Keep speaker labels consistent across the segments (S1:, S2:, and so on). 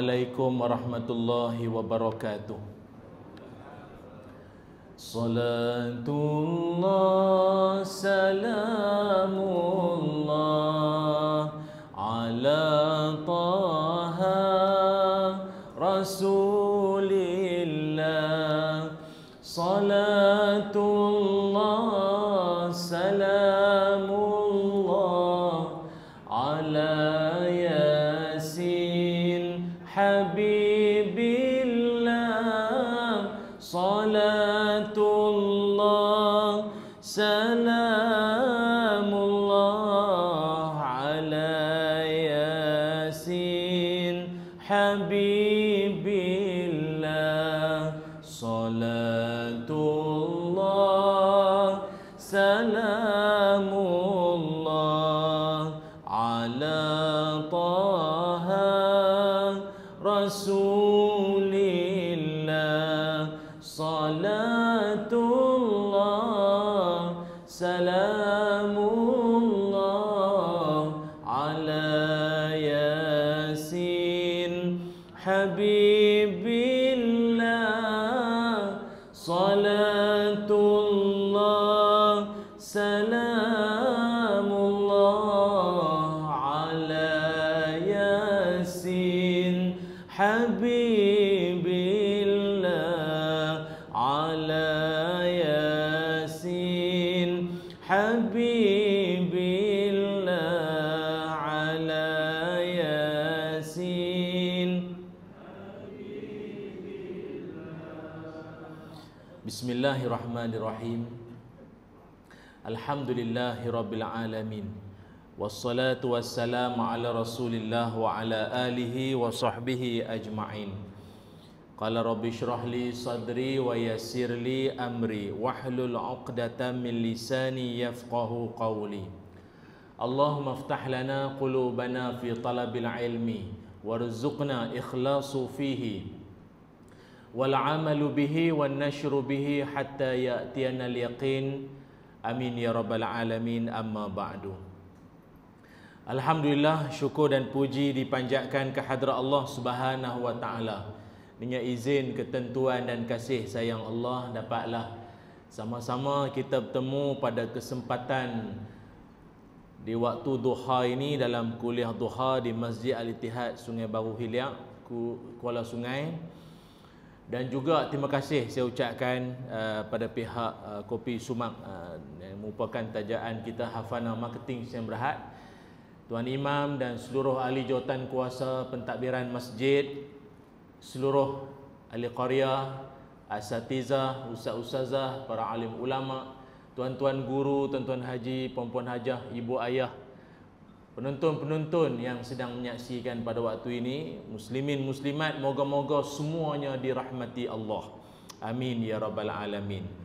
S1: Assalamualaikum warahmatullahi wabarakatuh. Salatullah salamullah ala taha rasulillah. Salatullah salamullah ala yasin habibillah. Salatullah salamullah ala yasin habibillah. Salatullah salamullah ala taha rasulillah. Salatullah salamullah ala yasin habibillah. Salatullah salamullah ala yasin habibillah. Ala yasin habibillah. Ala yasin. Bismillahirrahmanirrahim. Alhamdulillahi rabbil alamin. Wassalatu wassalamu ala rasulillah wa ala alihi wa sahbihi ajma'in. Qala rabbi shrah li sadri wa yassir li amri wahlul 'uqdatam min lisani yafqahu qawli. Allahumma iftah lana qulubana fi talabil ilmi warzuqna ikhlasu fihi wal 'amalu bihi wan nashru bihi hatta ya'tiyana al yaqin. Amin ya rabbal alamin. Amma ba'du. Alhamdulillah, syukur dan puji dipanjatkan kehadrat Allah Subhanahu wa taala. Dengan izin, ketentuan dan kasih sayang Allah, dapatlah sama-sama kita bertemu pada kesempatan di waktu duha ini dalam kuliah duha di Masjid Al-Ittihad Sungai Baru Hilyak, Kuala Sungai. Dan juga terima kasih saya ucapkan pada pihak Kopi Sumak yang merupakan tajaan kita Hafana Marketing Sdn Bhd, Tuan Imam dan seluruh ahli jawatan kuasa pentadbiran masjid, seluruh ahli qaryah, asatizah, ustaz-ustazah, para alim ulama, tuan-tuan guru, tuan-tuan haji, puan-puan hajah, ibu ayah, penonton-penonton yang sedang menyaksikan pada waktu ini, muslimin muslimat, moga-moga semuanya dirahmati Allah. Amin ya rabbal alamin.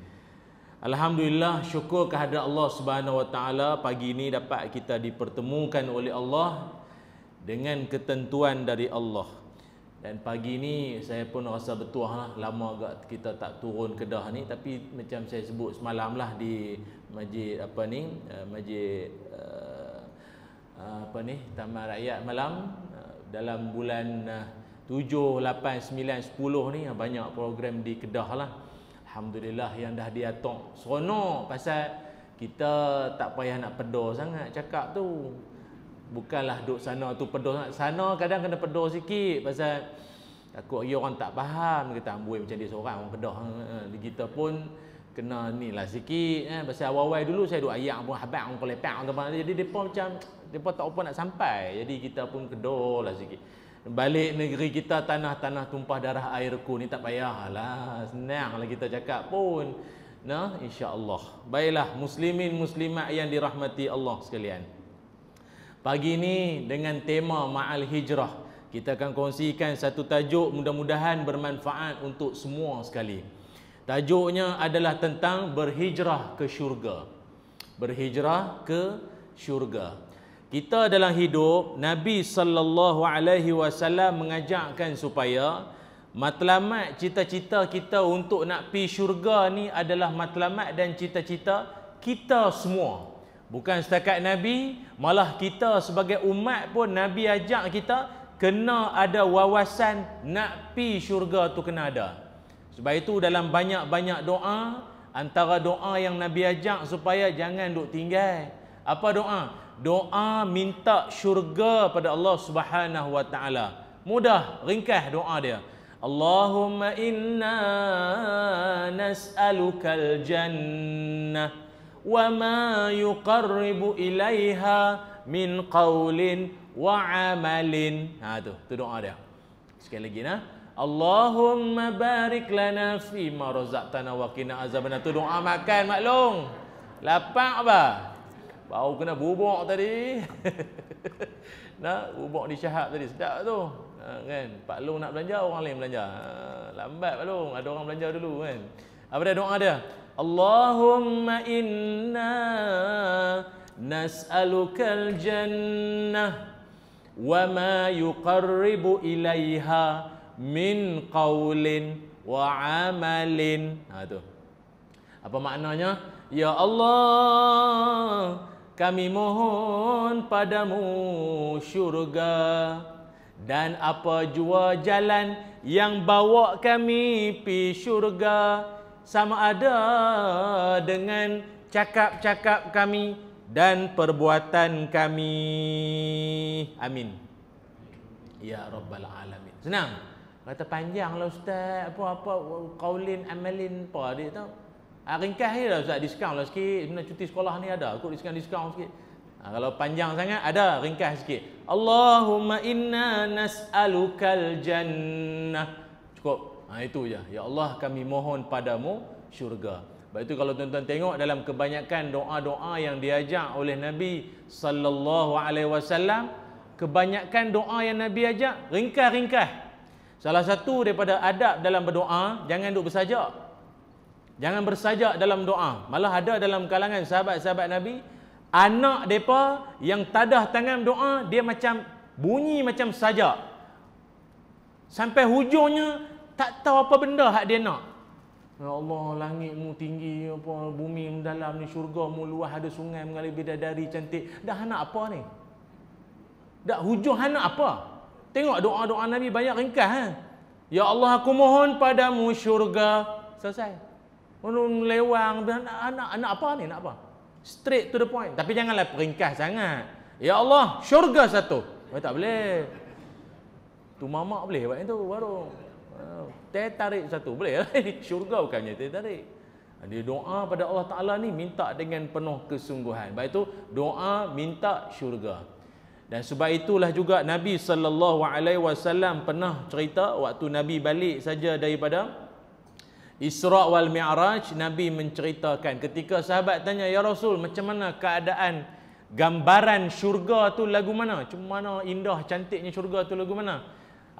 S1: Alhamdulillah, syukur kehadrat Allah Subhanahu wa taala, pagi ini dapat kita dipertemukan oleh Allah dengan ketentuan dari Allah. Dan pagi ni saya pun rasa betul lah, lama agak kita tak turun Kedah ni, tapi macam saya sebut semalam lah di masjid masjid Taman Rakyat malam, dalam bulan 7, 8, 9, 10 ni banyak program di Kedah lah. Alhamdulillah yang dah diatok. Seronok pasal kita tak payah nak pedah sangat cakap tu. Bukanlah duduk sana tu pedah sangat. Sana kadang kena pedah sikit pasal takut lagi orang tak faham, kata amboi macam dia seorang orang Kedah. Kita pun kena ni lah sikit pasal awal-awal dulu saya duk ayak pun habaq orang pelepang teman. Jadi depa macam depa tak apa nak sampai. Jadi kita pun kedor lah sikit. Balik negeri kita, tanah-tanah tumpah darah airku ni tak payahlah. Senanglah kita cakap pun. Nah, insya-Allah. Baiklah muslimin muslimat yang dirahmati Allah sekalian. Pagi ini dengan tema Ma'al Hijrah, kita akan kongsikan satu tajuk mudah-mudahan bermanfaat untuk semua sekali. Tajuknya adalah tentang berhijrah ke syurga. Berhijrah ke syurga. Kita dalam hidup, Nabi SAW mengajarkan supaya matlamat cita-cita kita untuk nak pi syurga ni adalah matlamat dan cita-cita kita semua. Bukan setakat Nabi, malah kita sebagai umat pun Nabi ajak kita kena ada wawasan nak pi syurga tu kena ada. Sebab itu dalam banyak-banyak doa, antara doa yang Nabi ajak supaya jangan duk tinggal. Apa doa? Doa minta syurga pada Allah Subhanahu wa taala. Mudah, ringkas doa dia. Allahumma inna nas'alukal jannah wa ma yuqarribu ilaiha min qaulin wa amalin. Tu doa dia. Sekali lagi nah. Allahumma barik lana fi ma razaqtana wa qina azabannar. Tu doa makan maklum. Lapang apa? Bau kena bubuk tadi. Nah, bubuk di Syahab tadi sedap tu. Kan? Pak Long nak belanja, orang lain belanja. Lambat Pak Long, ada orang belanja dulu kan. Apa dia doa dia? Allahumma inna nas'alukal jannah wa ma yuqarribu ilaiha min qaulin wa amalin. Tu. Apa maknanya? Ya Allah, kami mohon padamu syurga dan apa jua jalan yang bawa kami pi syurga, sama ada dengan cakap-cakap kami dan perbuatan kami. Amin. Ya Rabbal Alamin. Senang. Kata panjang lah Ustaz. Apa-apa qaulin amalin apa dia tahu. Ringkas je lah Ustaz, diskaun lah sikit. Sebenarnya cuti sekolah ni ada, aku diskaun sikit. Kalau panjang sangat ada, ringkas sikit. Allahumma inna nas'alukal jannah. Cukup. Itu je. Ya Allah, kami mohon padamu syurga. Sebab itu kalau tuan-tuan tengok dalam kebanyakan doa-doa yang diajak oleh Nabi sallallahu alaihi wasallam, kebanyakan doa yang Nabi ajak ringkas-ringkas. Salah satu daripada adab dalam berdoa, jangan duk bersajak. Jangan bersajak dalam doa. Malah ada dalam kalangan sahabat-sahabat Nabi, anak mereka yang tadah tangan doa, dia macam bunyi macam sajak. Sampai hujungnya tak tahu apa benda hak dia nak. Ya Allah, langitmu tinggi, apa bumi mendalam ni, syurgamu luas, ada sungai mengalir bidadari cantik. Dah nak apa ni? Dah hujung nak apa? Tengok doa-doa Nabi banyak ringkas. Ya Allah, aku mohon padamu syurga. Selesai. Lewang, nak apa ni? Nak apa? Straight to the point. Tapi janganlah ringkas sangat. Ya Allah, syurga satu. Tak boleh. Tu mamak boleh buat itu baru. Teh tarik satu boleh lah. Syurga bukannya teh tarik. Dia doa pada Allah Ta'ala ni minta dengan penuh kesungguhan. Baik itu doa minta syurga. Dan sebab itulah juga Nabi SAW pernah cerita waktu Nabi balik saja daripada Isra wal Mi'raj, Nabi menceritakan ketika sahabat tanya, ya Rasul, macam mana keadaan gambaran syurga tu lagu mana? Macam mana indah cantiknya syurga tu lagu mana?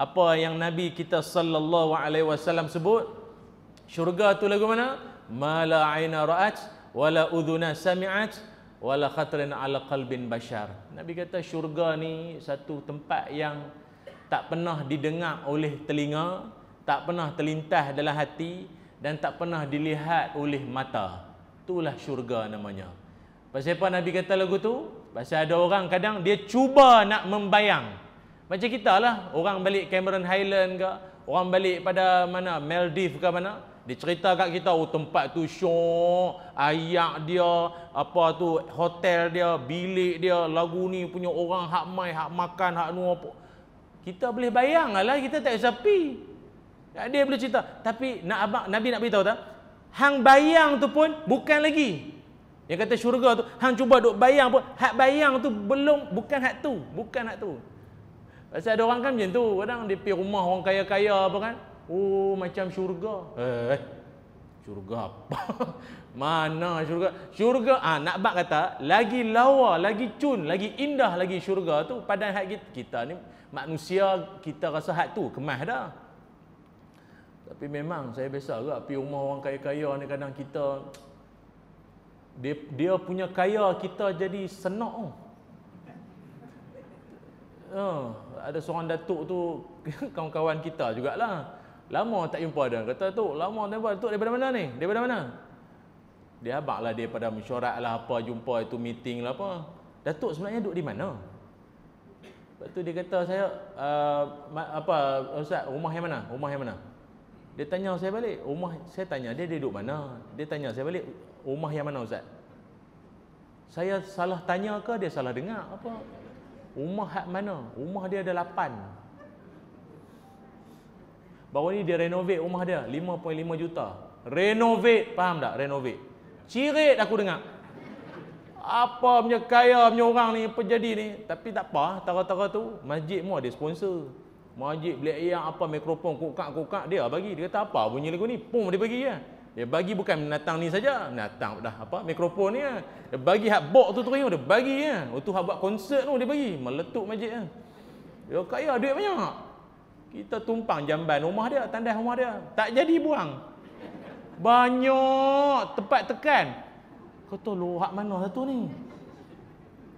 S1: Apa yang Nabi kita sallallahu alaihi wasallam sebut? Syurga tu lagu mana? Ma la aina ra'at wala udhuna sami'at wala khatrin ala qalbin bashar. Nabi kata syurga ni satu tempat yang tak pernah didengar oleh telinga, tak pernah terlintas dalam hati, dan tak pernah dilihat oleh mata. Itulah syurga namanya. Pasal apa Nabi kata lagu tu? Pasal ada orang kadang dia cuba nak membayang. Macam kita lah, orang balik Cameron Highland ke, orang balik pada mana, Maldives ke mana, dia cerita kat kita, oh tempat tu syok, ayak dia, apa tu, hotel dia, bilik dia, lagu ni punya orang hak mai, hak makan, hak nu apa. Kita boleh bayang lah, kita tak usah pi. Dia boleh cerita. Tapi Nabi nak beritahu tak? Hang bayang tu pun bukan lagi. Yang kata syurga tu, hang cuba duk bayang pun, hak bayang tu belum, bukan hak tu. Bukan hak tu. Pasal ada orang kan macam tu. Kadang dia pergi rumah orang kaya-kaya apa kan. Oh, macam syurga. Syurga apa? Mana syurga? Syurga, nak bak kata, lagi lawa, lagi cun, lagi indah lagi syurga tu. Padahal hak kita ni, manusia, kita rasa hak tu, kemas dah. Tapi memang saya biasa juga pergi rumah orang kaya-kaya ni, kadang kita dia punya kaya kita jadi senak. Ada seorang datuk tu kawan-kawan kita jugalah. Lama tak jumpa dia. Kata tu, lama tak jumpa. Datuk daripada mana ni? Daripada mana? Dia abang lah daripada mesyuarat lah apa, jumpa itu meeting lah apa. Datuk sebenarnya duduk di mana? Lepas tu dia kata saya, apa Ustaz, rumah yang mana? Rumah yang mana? Dia tanya saya balik, saya tanya dia duduk mana? Dia tanya saya balik, rumah yang mana Ustaz? Saya salah tanya ke dia salah dengar apa? Rumah hak mana? Rumah dia ada 8. Baru ni dia renovate rumah dia 5.5 juta. Renovate, faham tak? Renovate. Cirit aku dengar. Apa punya kaya punya orang ni apa jadi ni? Tapi tak apa, tara-tara tu masjid mu ada sponsor. Masjid beli ayam apa mikrofon kokak-kokak dia bagi. Dia kata apa bunyi lagu ni? Pum dia bagi ya. Dia bagi bukan menatang ni saja, menatang dah apa mikrofon ni ya. Dia bagi hak box tu teriung dia bagi ya. Untuk hak buat konsert tu dia bagi, meletup masjid ya. Dia kaya duit banyak. Kita tumpang jamban rumah dia, tandas rumah dia. Tak jadi buang. Banyak tempat tekan. Kata lu hak mana satu ni?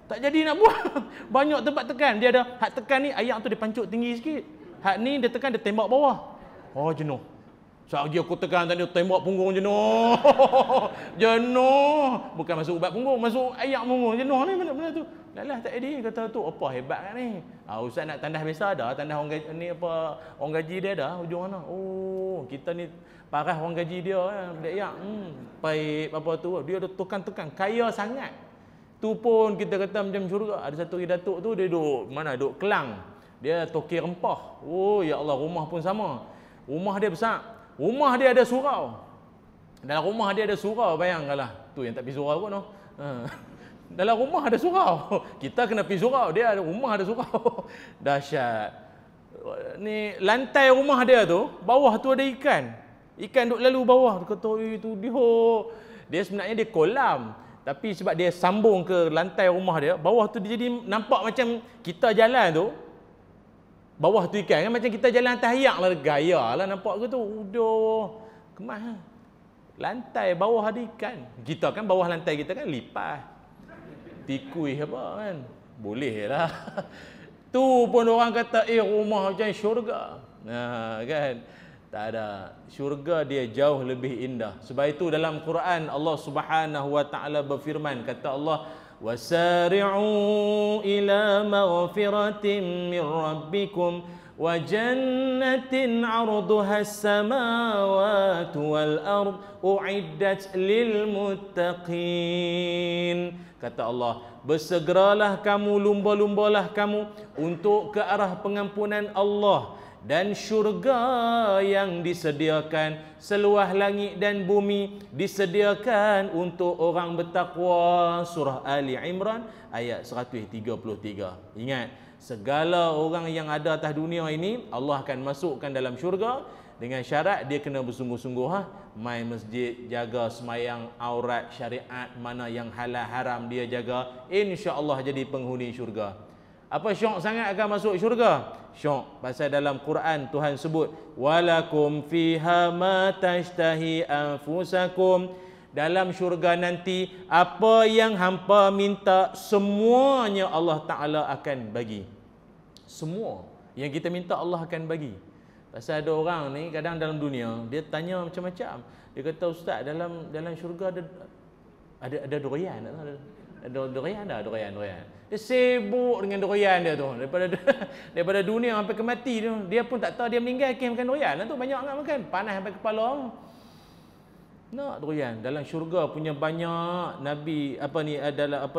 S1: Tak jadi nak buang. Banyak tempat tekan. Dia ada hak tekan ni ayam tu dia pancuk tinggi sikit. Hak ni dia tekan dia tembak bawah. Oh jenuh. Sahaja aku tekan tadi tembak punggung jenuh. Jenuh. Bukan masuk ubat punggung, masuk ayam punggung. Jenuh ni benda-benda tu. Lalah tak jadi kata tu apa hebat kan ni. Ustaz nak tandas biasa dah, tandas orang gaji ni apa orang gaji dia dah hujung mana. Oh, kita ni parah orang gaji dia budak yak. Paip apa tu dia ada tekan-tekan kaya sangat. Tu pun kita kata macam syurga. Ada satu datuk tu dia duduk mana? Duduk Kelang. Dia tokek rempah. Oh ya Allah, rumah pun sama. Rumah dia besar. Rumah dia ada surau. Dalam rumah dia ada surau, bayangkanlah. Tu yang tak pergi surau pun noh. Dalam rumah ada surau. Kita kena pergi surau, dia ada rumah ada surau. Dahsyat. Ni lantai rumah dia tu, bawah tu ada ikan. Ikan duk lalu bawah. Dia kata itu dia sebenarnya dia kolam. Tapi sebab dia sambung ke lantai rumah dia, bawah tu dia jadi nampak macam kita jalan tu. Bawah tu ikan kan macam kita jalan atas ayak lah, gaya lah nampak ke tu. Udah kemas. Lantai bawah ada ikan. Kita kan bawah lantai kita kan lipas. Tikui apa kan. Boleh lah. Tu pun orang kata rumah macam syurga. Nah kan. Tak ada. Syurga dia jauh lebih indah. Sebab itu dalam Quran Allah Subhanahu wa taala berfirman, kata Allah, wasari'u ila maghfiratin min rabbikum wa jannatin 'arduha as-samawati wal ard u'iddat lil muttaqin. Kata Allah, bersegeralah kamu, lumba-lumbalah kamu untuk ke arah pengampunan Allah dan syurga yang disediakan seluas langit dan bumi, disediakan untuk orang bertakwa. Surah Ali Imran ayat 133. Ingat, segala orang yang ada atas dunia ini Allah akan masukkan dalam syurga dengan syarat dia kena bersungguh-sungguh main masjid, jaga semayang, aurat, syariat, mana yang halal haram dia jaga, insya-Allah jadi penghuni syurga. Apa syok sangat akan masuk syurga? Syok pasal dalam Quran Tuhan sebut walakum fiha ma tashtahi anfusakum. Dalam syurga nanti apa yang hampa minta semuanya Allah Taala akan bagi. Semua yang kita minta Allah akan bagi. Pasal ada orang ni kadang dalam dunia dia tanya macam-macam. Dia kata ustaz dalam syurga ada durian tak? Ada durian dah, durian. Dia sibuk dengan durian dia tu. Daripada dunia sampai ke mati tu. Dia pun tak tahu dia meninggal akan makan durian lah tu. Banyak sangat makan. Panas sampai kepala. Nak durian. Dalam syurga punya banyak nabi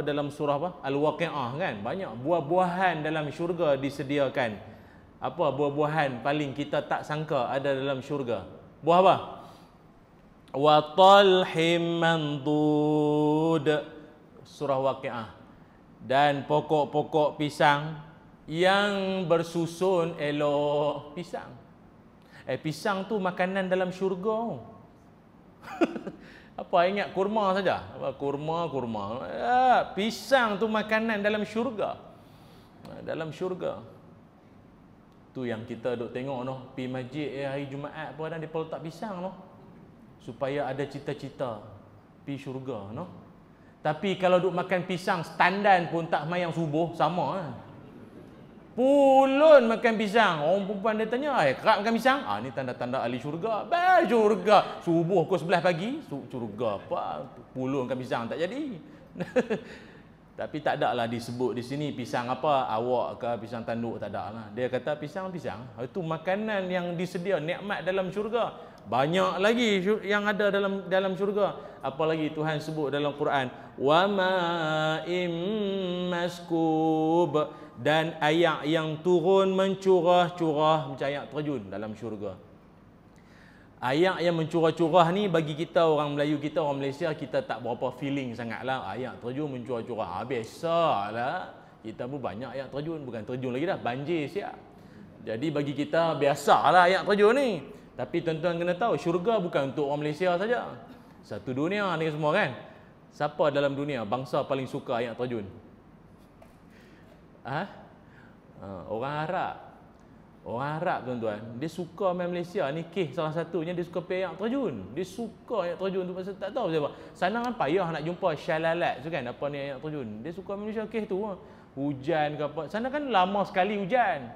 S1: dalam surah Al-Waqi'ah kan. Banyak buah-buahan dalam syurga disediakan. Apa buah-buahan paling kita tak sangka ada dalam syurga? Buah apa? Wa talhim mandud. Surah Waqi'ah. Dan pokok-pokok pisang yang bersusun elok. Pisang. Pisang tu makanan dalam syurga. Apa ingat kurma saja? Kurma. Pisang tu makanan dalam syurga. Dalam syurga. Tu yang kita duk tengok noh, pi masjid hari Jumaat pun ada depa letak pisang noh. Supaya ada cita-cita pi syurga noh. Tapi kalau duk makan pisang standan pun tak mayang subuh sama Pulun makan pisang. Orang perempuan dia tanya, kerap makan pisang? Ni tanda-tanda ahli syurga. Syurga. Subuh pukul 11 pagi, syurga apa? Pulun makan pisang tak jadi. Tapi tak ada lah disebut di sini pisang apa, awak ke pisang tanduk, tak ada lah. Dia kata pisang-pisang. Itu makanan yang disedia, nikmat dalam syurga. Banyak lagi yang ada dalam syurga. Apalagi Tuhan sebut dalam Quran, wa ma'im maskub, dan air yang turun mencurah-curah macam air terjun dalam syurga. Air yang mencurah-curah ni bagi kita orang Melayu, kita orang Malaysia, kita tak berapa feeling sangatlah. Air terjun mencurah-curah, biasalah. Kita pun banyak air terjun, bukan terjun lagi dah, banjir siap. Jadi bagi kita biasalah air terjun ni. Tapi tuan-tuan kena tahu, syurga bukan untuk orang Malaysia saja. Satu dunia ni semua kan. Siapa dalam dunia bangsa paling suka air terjun? Orang Arab. Orang Arab tuan-tuan, dia suka main Malaysia ni, kes salah satunya dia suka pergi air terjun. Dia suka air terjun tu pasal tak tahu siapa. Sana kan payah nak jumpa Syalalat tu kan, apa ni air terjun. Dia suka Malaysia kes tu. Hujan ke apa. Sana kan lama sekali hujan.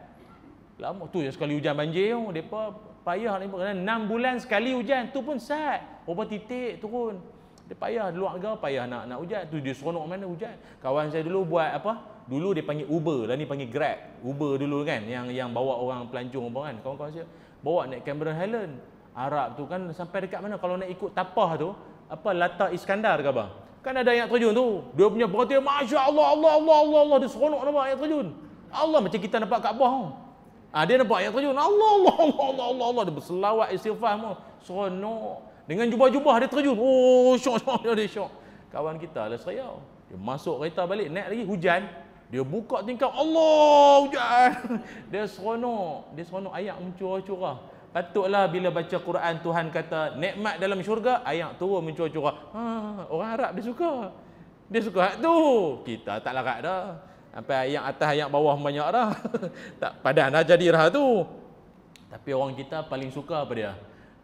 S1: Lama tu je sekali hujan banjir. Depa payah nak jumpa. 6 bulan sekali hujan tu pun sat. Berapa titik turun. Dia payah luar negara, payah nak hujan. Tu dia seronok mana hujan. Kawan saya dulu buat apa? Dulu dia panggil Uber, dan ni panggil Grab. Uber dulu kan, yang bawa orang pelancong apa kan. Kawan-kawan saya bawa naik Cameron Highland. Arab tu kan sampai dekat mana kalau nak ikut tapah tu, apa Lata Iskandar ke apa? Kan ada air terjun tu. Dia punya berhati, masya-Allah, Allah, dia seronok nampak air terjun. Allah macam kita nampak Kaabah. Dia nampak air terjun. Allah, dia berselawat istighfar semua. Seronok. Dengan jubah-jubah dia terjun. Oh, syok dia syok. Kawan kita lah Seriau. Dia masuk kereta balik, naik lagi hujan. Dia buka tingkap, Allah, hujan. Dia seronok air mencurah-curah. Patutlah bila baca Quran Tuhan kata nikmat dalam syurga, air turun mencurah-curah. Orang Arab dia suka hak tu. Kita tak larat dah. Sampai air atas air bawah banyak dah. Tak padan dah jadi dah tu. Tapi orang kita paling suka apa dia?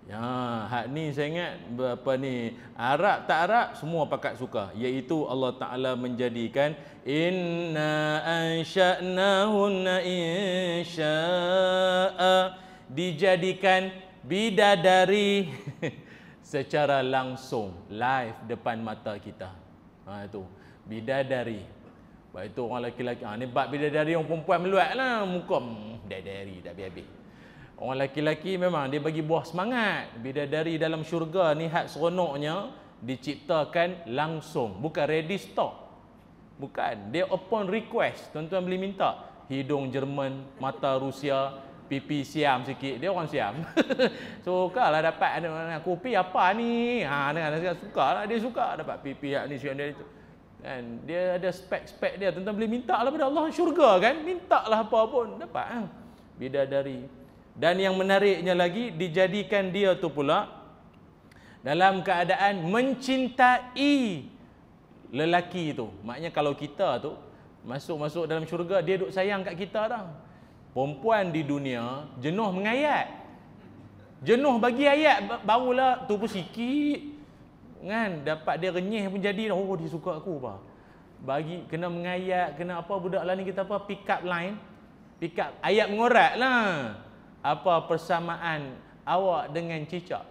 S1: Ya, hak ni saya ingat apa ni, Arab tak Arab semua pakat suka, iaitu Allah Taala menjadikan inna ansha'nahunna insya'a, dijadikan bidadari secara langsung, live depan mata kita. Itu bidadari. Baik itu orang lelaki-lelaki. Ni bab bidadari, orang perempuan meluatlah muka bidadari tak habis. Orang lelaki-lelaki memang dia bagi buah semangat. Bidadari dalam syurga ni hak seronoknya diciptakan langsung, bukan ready stock. Bukan, dia upon request. Tuan-tuan boleh minta hidung Jerman, mata Rusia, pipi Siam sikit. Dia orang Siam. Sukalah dapat kopi apa ni. Sukalah dia suka dapat pipi hak ni siang dia itu. Dan dia ada spek-spek dia. Tuan-tuan boleh minta lah pada Allah syurga kan. Mintalah apa pun dapat. Bidadari. Dan yang menariknya lagi, dijadikan dia tu pula dalam keadaan mencintai lelaki tu. Maknanya kalau kita tu masuk dalam syurga, dia duk sayang kat kita dah. Perempuan di dunia jenuh mengayat. Jenuh bagi ayat barulah tu pun sikit. Kan dapat dia renyih pun jadi dah. Oh, dia suka aku apa. Bagi kena mengayat, kena apa budak lah ni kita apa pick up line. Pick up ayat mengorat lah. Apa persamaan awak dengan cicak?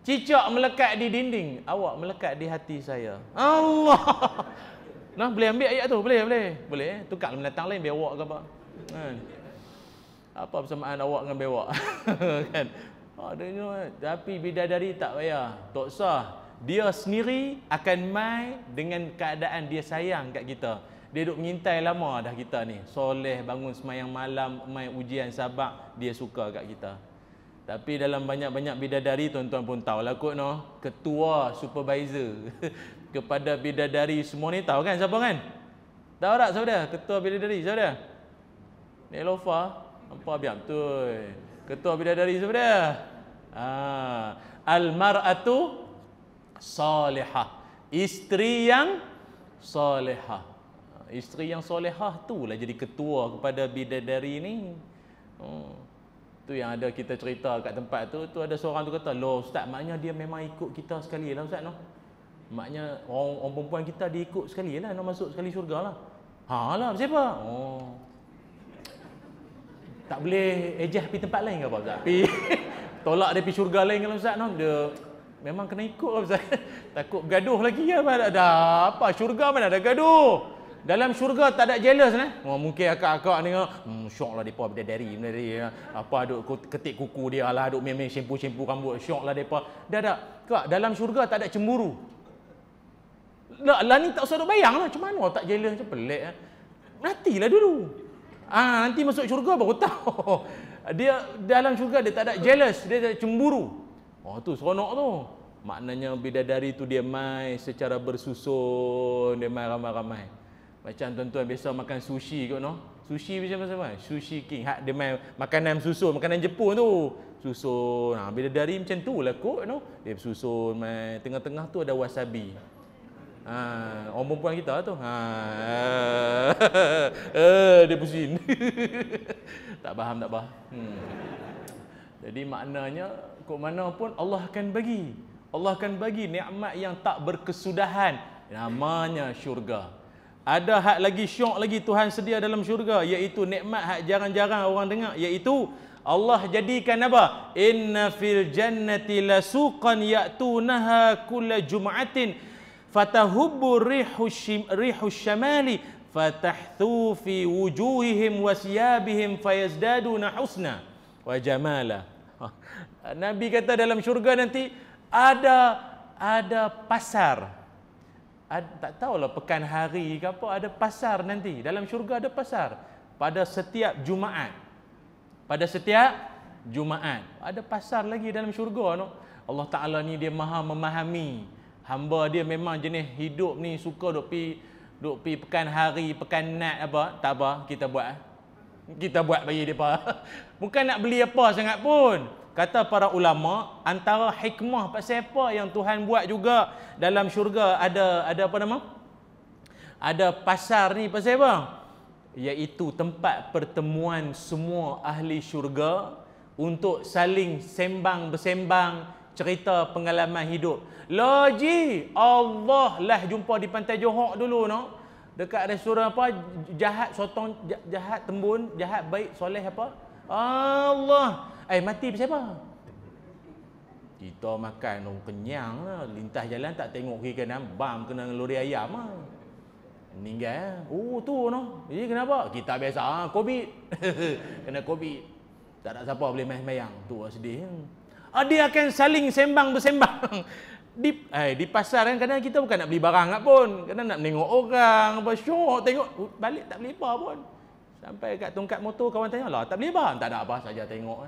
S1: Cicak melekat di dinding, awak melekat di hati saya. Allah. Nah, boleh ambil ayat tu? Boleh. Tukar binatang lain bewak ke apa? Apa persamaan awak dengan bewak? Kan? Tapi bidadari tak payah. Tak sah. Dia sendiri akan mai dengan keadaan dia sayang kat kita. Dia duduk mengintai lama dah kita ni. Soleh, bangun semayang malam, main ujian sabak, dia suka kat kita. Tapi dalam banyak-banyak bidadari, tuan-tuan pun tahulah kot no, ketua supervisor kepada bidadari semua ni, tahu kan siapa kan? Tahu tak siapa dia? Ketua bidadari siapa dia? Nelofa. Apa biar betul. Ketua bidadari siapa dia? Al-mar'atu salihah. Isteri yang salihah. Isteri yang solehah tu lah jadi ketua kepada bidadari ni. Tu yang ada kita cerita kat tempat tu ada seorang tu kata, "Loh ustaz, maknanya dia memang ikut kita sekali lah ustaz no." Maknanya orang perempuan kita dia ikut sekali lah, nak masuk sekali syurga lah. Lah siapa? Tak boleh ejah pergi tempat lain ke apa ustaz? Tolak dia pergi syurga lain kalau ustaz no. Dia memang kena ikut lah ustaz. Takut bergaduh lagi ada apa? Syurga mana ada gaduh? Dalam syurga tak ada jealous mungkin akak-akak ni syok lah depa bidadari apa duk ketik kuku dia lah, duk main-main shampoo rambut, syok lah depa. Dah kak, dalam syurga tak ada cemburu. Lah ni tak usah duk bayang lah, macam mana tak jealous je, pelik matilah dulu. Nanti masuk syurga baru tahu. Dia dalam syurga dia tak ada jealous, dia tak ada cemburu. Tu seronok tu. Maknanya bidadari tu dia mai secara bersusun, dia mai ramai-ramai. Macam tuan-tuan biasa makan sushi kot Sushi macam mana? Sushi King. Dia main makanan susun, makanan Jepun tu. Susun. Bidadari macam tu lah kot Dia susun main. Tengah-tengah tu ada wasabi. Orang perempuan kita tu. Dia pusing. Tak faham. Jadi maknanya kok mana pun Allah akan bagi. Allah akan bagi nikmat yang tak berkesudahan. Namanya syurga. Ada hak lagi syok lagi Tuhan sedia dalam syurga, iaitu nikmat hak jarang-jarang orang dengar, iaitu Allah jadikan apa? Inna fil jannati lasuqan ya'tunaha kulla jum'atin fatahubbu rihu syamali fatahthu fi wujuhihim wa siyabihim fayazdaduna husna wa jamala. Nabi kata dalam syurga nanti ada pasar. Tak tahulah pekan hari ke apa, ada pasar nanti. Dalam syurga ada pasar. Pada setiap Jumaat. Ada pasar lagi dalam syurga. Allah Ta'ala ni dia maha memahami. Hamba dia memang jenis hidup ni suka duk pi pekan hari, pekan nat apa. Tak apa, kita buat bagi depa. Bukan nak beli apa sangat pun. Kata para ulama, antara hikmah pasal apa yang Tuhan buat juga dalam syurga ada apa nama? Ada pasar ni pasal apa? Iaitu tempat pertemuan semua ahli syurga untuk saling bersembang cerita pengalaman hidup. Loji Allah lah jumpa di pantai Johor dulu dekat restoran apa, jahat sotong, jahat tembun, jahat baik soleh apa? Allah. Mati siapa? Kita makan kenyang lah. Lintas jalan tak tengok kiri kanan, bam kena lori ayam lah. Meninggal. Tu Jadi kenapa? Kita biasa COVID. Kena COVID. Tak ada siapa boleh main-mayang. Tu lah sedih. Dia akan saling bersembang. Di pasar kan kadang kita bukan nak beli barang pun. Kadang nak menengok orang apa syok, tengok balik tak beli apa pun. Sampai kat tongkat motor kawan tanya lah, tak beli apa? Tak ada apa, saja tengok.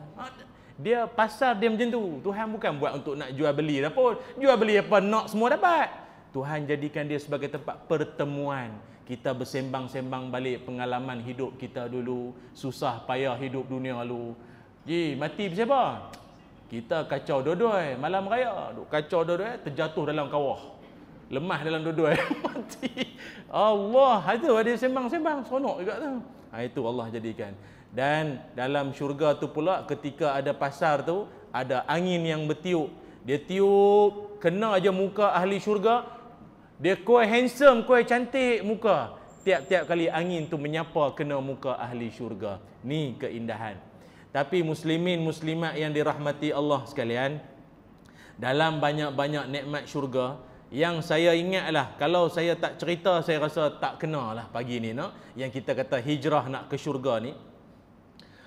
S1: Dia pasar dia macam tu. Tuhan bukan buat untuk nak jual beli dah pun. Jual beli apa nak semua dapat. Tuhan jadikan dia sebagai tempat pertemuan. Kita bersembang-sembang balik pengalaman hidup kita dulu, susah payah hidup dunia lalu. Mati siapa? Kita kacau dua-dua malam raya, duk kacau dua-dua terjatuh dalam kawah. Lemah dalam dua-dua mati. Allah, itu ada sembang-sembang seronok juga tu. Itu Allah jadikan. Dan dalam syurga tu pula ketika ada pasar tu, ada angin yang bertiup. Dia tiup kena aja muka ahli syurga. Dia kuai handsome, kuai cantik muka. Tiap-tiap kali angin tu menyapa kena muka ahli syurga. Ni keindahan. Tapi muslimin muslimat yang dirahmati Allah sekalian, dalam banyak-banyak nikmat syurga, yang saya ingatlah, kalau saya tak cerita saya rasa tak kenalah pagi ni yang kita kata hijrah nak ke syurga ni.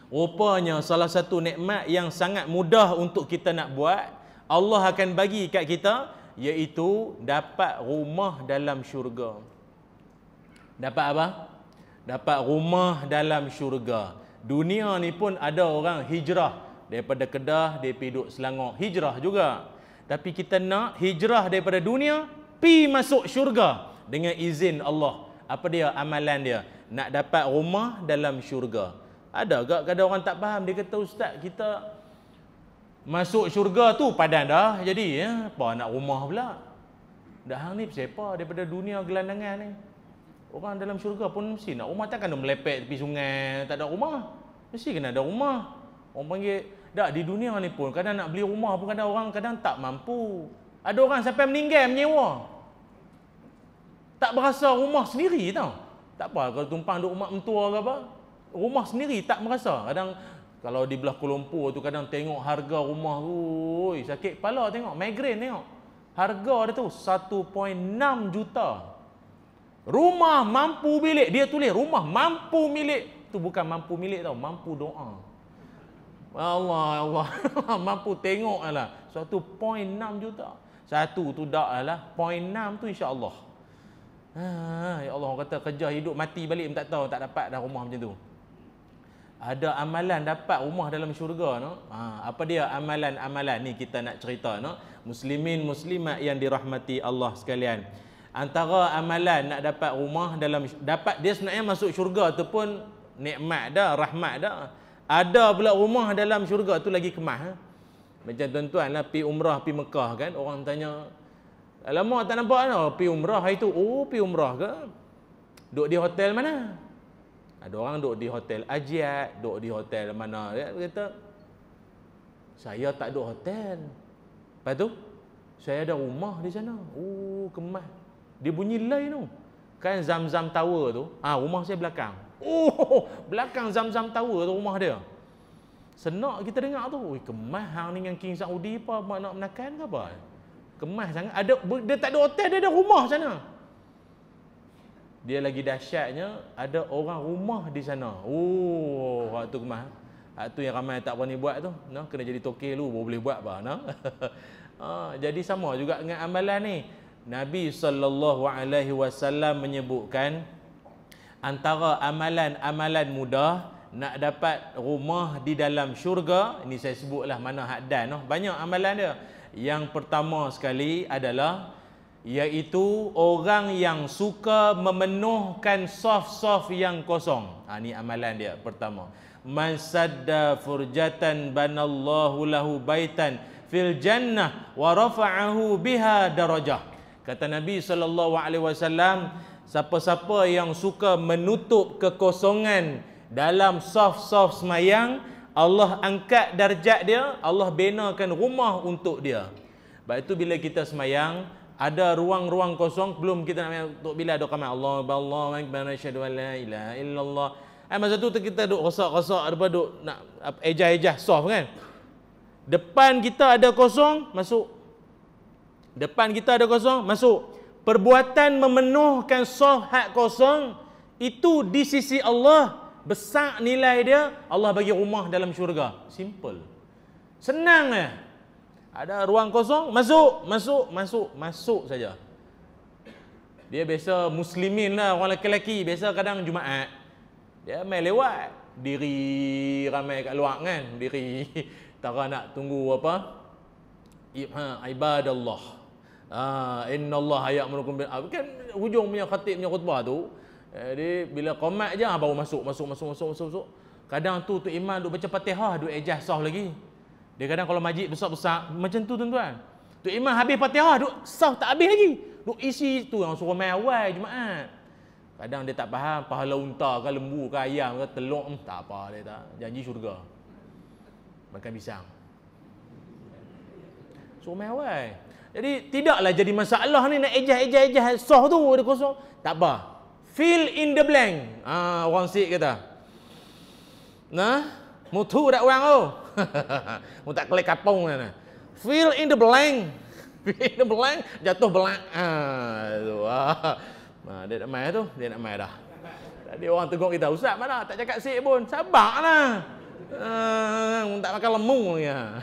S1: Rupanya salah satu nikmat yang sangat mudah untuk kita nak buat, Allah akan bagi kat kita, iaitu dapat rumah dalam syurga. Dapat apa? Dapat rumah dalam syurga. Dunia ni pun ada orang hijrah daripada Kedah, dia pergi duduk Selangor, hijrah juga. Tapi kita nak hijrah daripada dunia pi masuk syurga dengan izin Allah. Apa dia amalan dia? Nak dapat rumah dalam syurga. Ada agak kadang orang tak faham, dia kata ustaz kita masuk syurga tu padan dah jadi apa nak rumah pula. Dah hang ni siapa daripada dunia gelandangan ni. Orang dalam syurga pun mesti nak rumah, takkan dia melepek tepi sungai tak ada rumah. Mesti kena ada rumah. Orang panggil dah di dunia ni pun kadang nak beli rumah pun kadang orang kadang tak mampu. Ada orang sampai meninggal menyewa. Tak berasa rumah sendiri tau. Tak apa kalau tumpang duk rumah mentua ke apa. Rumah sendiri tak merasa. Kadang kalau di belah Kuala Lumpur tu kadang tengok harga rumah tu, sakit kepala tengok, migraine tengok. Harga dia tu 1.6 juta. Rumah mampu milik. Dia tulis rumah mampu milik. Tu bukan mampu milik tau, mampu doa. Allah mampu tengok lah. 1.6 juta. Satu tu dak lah, 0.6 tu insya-Allah. Ya Allah, orang kata kerja hidup mati balik tak tahu, tak dapat dah rumah macam tu. Ada amalan dapat rumah dalam syurga no. Apa dia amalan-amalan ni kita nak cerita no. Muslimin muslimat yang dirahmati Allah sekalian. Antara amalan nak dapat rumah dalam dapat dia sebenarnya masuk syurga tu pun nikmat dah, rahmat dah. Ada pula rumah dalam syurga tu lagi kemas. Macam tuan-tuan lah pi umrah pi Mekah kan, orang tanya, "Alamak tak nampak no pi umrah hari tu." Oh, pi umrah ke? Duduk di hotel mana? Ada orang duduk di hotel Ajiat, duduk di hotel mana. Dia kata, "Saya tak duduk hotel." Lepas tu, "Saya ada rumah di sana." Oh, kemas. Dia bunyi lain tu. Kan Zamzam Tower tu. Rumah saya belakang. Oh, belakang Zamzam Tower tu rumah dia. Senak kita dengar tu. Oi, kemas hang ni dengan King Saudi apa nak menakan ke apa? Kemas sangat. Dia tak ada hotel, dia ada rumah sana. Dia lagi dahsyatnya ada orang rumah di sana. Oh, waktu kemas. Hak tu yang ramai tak berani buat tu. Nah, kena jadi tokeh dulu baru boleh buat apa nah. Jadi sama juga dengan amalan ni. Nabi SAW menyebutkan antara amalan-amalan mudah nak dapat rumah di dalam syurga. Ini saya sebutlah mana haddan noh. Banyak amalan dia. Yang pertama sekali adalah iaitu orang yang suka memenuhkan saf-saf yang kosong. Ini amalan dia pertama. Man sadda furjatan banallahu lahu baitan fil jannah wa rafa'ahu biha darajah. Kata Nabi SAW, siapa-siapa yang suka menutup kekosongan dalam saf-saf semayang, Allah angkat darjat dia, Allah benakan rumah untuk dia. Sebab itu bila kita semayang, ada ruang-ruang kosong, belum kita nak untuk bila doa kami Allah akbar asyhadu an la ilaha illallah. Masa tu kita duk rosak-rosak depan duk nak ejah-ejah saf kan. Depan kita ada kosong, masuk. Depan kita ada kosong, masuk. Perbuatan memenuhkan saf hak kosong itu di sisi Allah besar nilai dia, Allah bagi rumah dalam syurga. Simple. Senang ada ruang kosong, masuk saja. Dia biasa muslimin lah, orang lelaki biasa kadang Jumaat dia main lewat, diri ramai kat luar kan, diri tara nak tunggu apa? Ibadallah. Innallaha ya'murukum bil kan hujung punya khatib punya khutbah tu. Dia bila qomat je baru masuk. Kadang tu imam duk baca Fatihah, duk ejah saf lagi. Dia kadang kalau majlis besar-besar macam tu tuan-tuan. Tu imam habis Fatihah, duk saf tak habis lagi. Duk isi tu yang suruh main awal Jumaat. Kadang dia tak faham pahala unta ke lembu ke ayam ke telur, tak apa dia tak. Janji syurga. Makan pisang. Suruh main awal. Jadi tidaklah jadi masalah ni nak ejah saf tu ada kosong. Tak apa. Fill in the blank. Orang Sikh kata. Nah, mutu dak orang tu. Mu tak kelek kapung nah. Fill in the blank. Fill in the blank, jatuh belak. Tu. Dia nak mai tu, dia nak mai dah. Tadi orang tegur kita, "Ustaz mana tak cakap Sikh pun." Sabarlah. Tak makan lemung ya.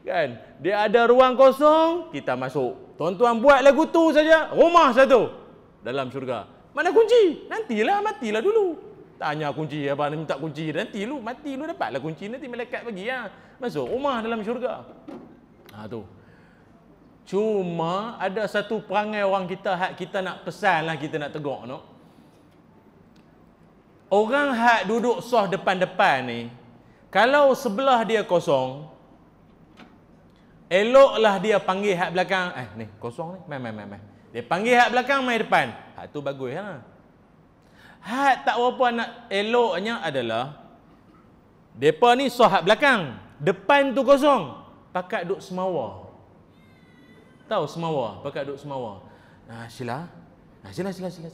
S1: Kan? Dia ada ruang kosong, kita masuk. Tuan-tuan buat lagu tu saja, rumah satu dalam syurga. Mana kunci? Nantilah, matilah dulu. Tanya kunci apa, minta kunci nanti lu, mati lu dapatlah kunci, nanti malaikat bagi ya. Masuk rumah dalam syurga. Tu. Cuma ada satu perangai orang kita hak kita nak pesan lah, kita nak tegur no. Orang hak duduk sah depan-depan ni, kalau sebelah dia kosong, eloklah dia panggil hak belakang, ni kosong ni, mai. Dia panggil hak belakang, mai depan. Hak tu bagus lah. Hak tak berapa nak eloknya adalah depa ni sah hak belakang, depan tu kosong, pakat duk semawa. Tahu semawa, pakat duk semawa. Sila. Sila. Dah sila.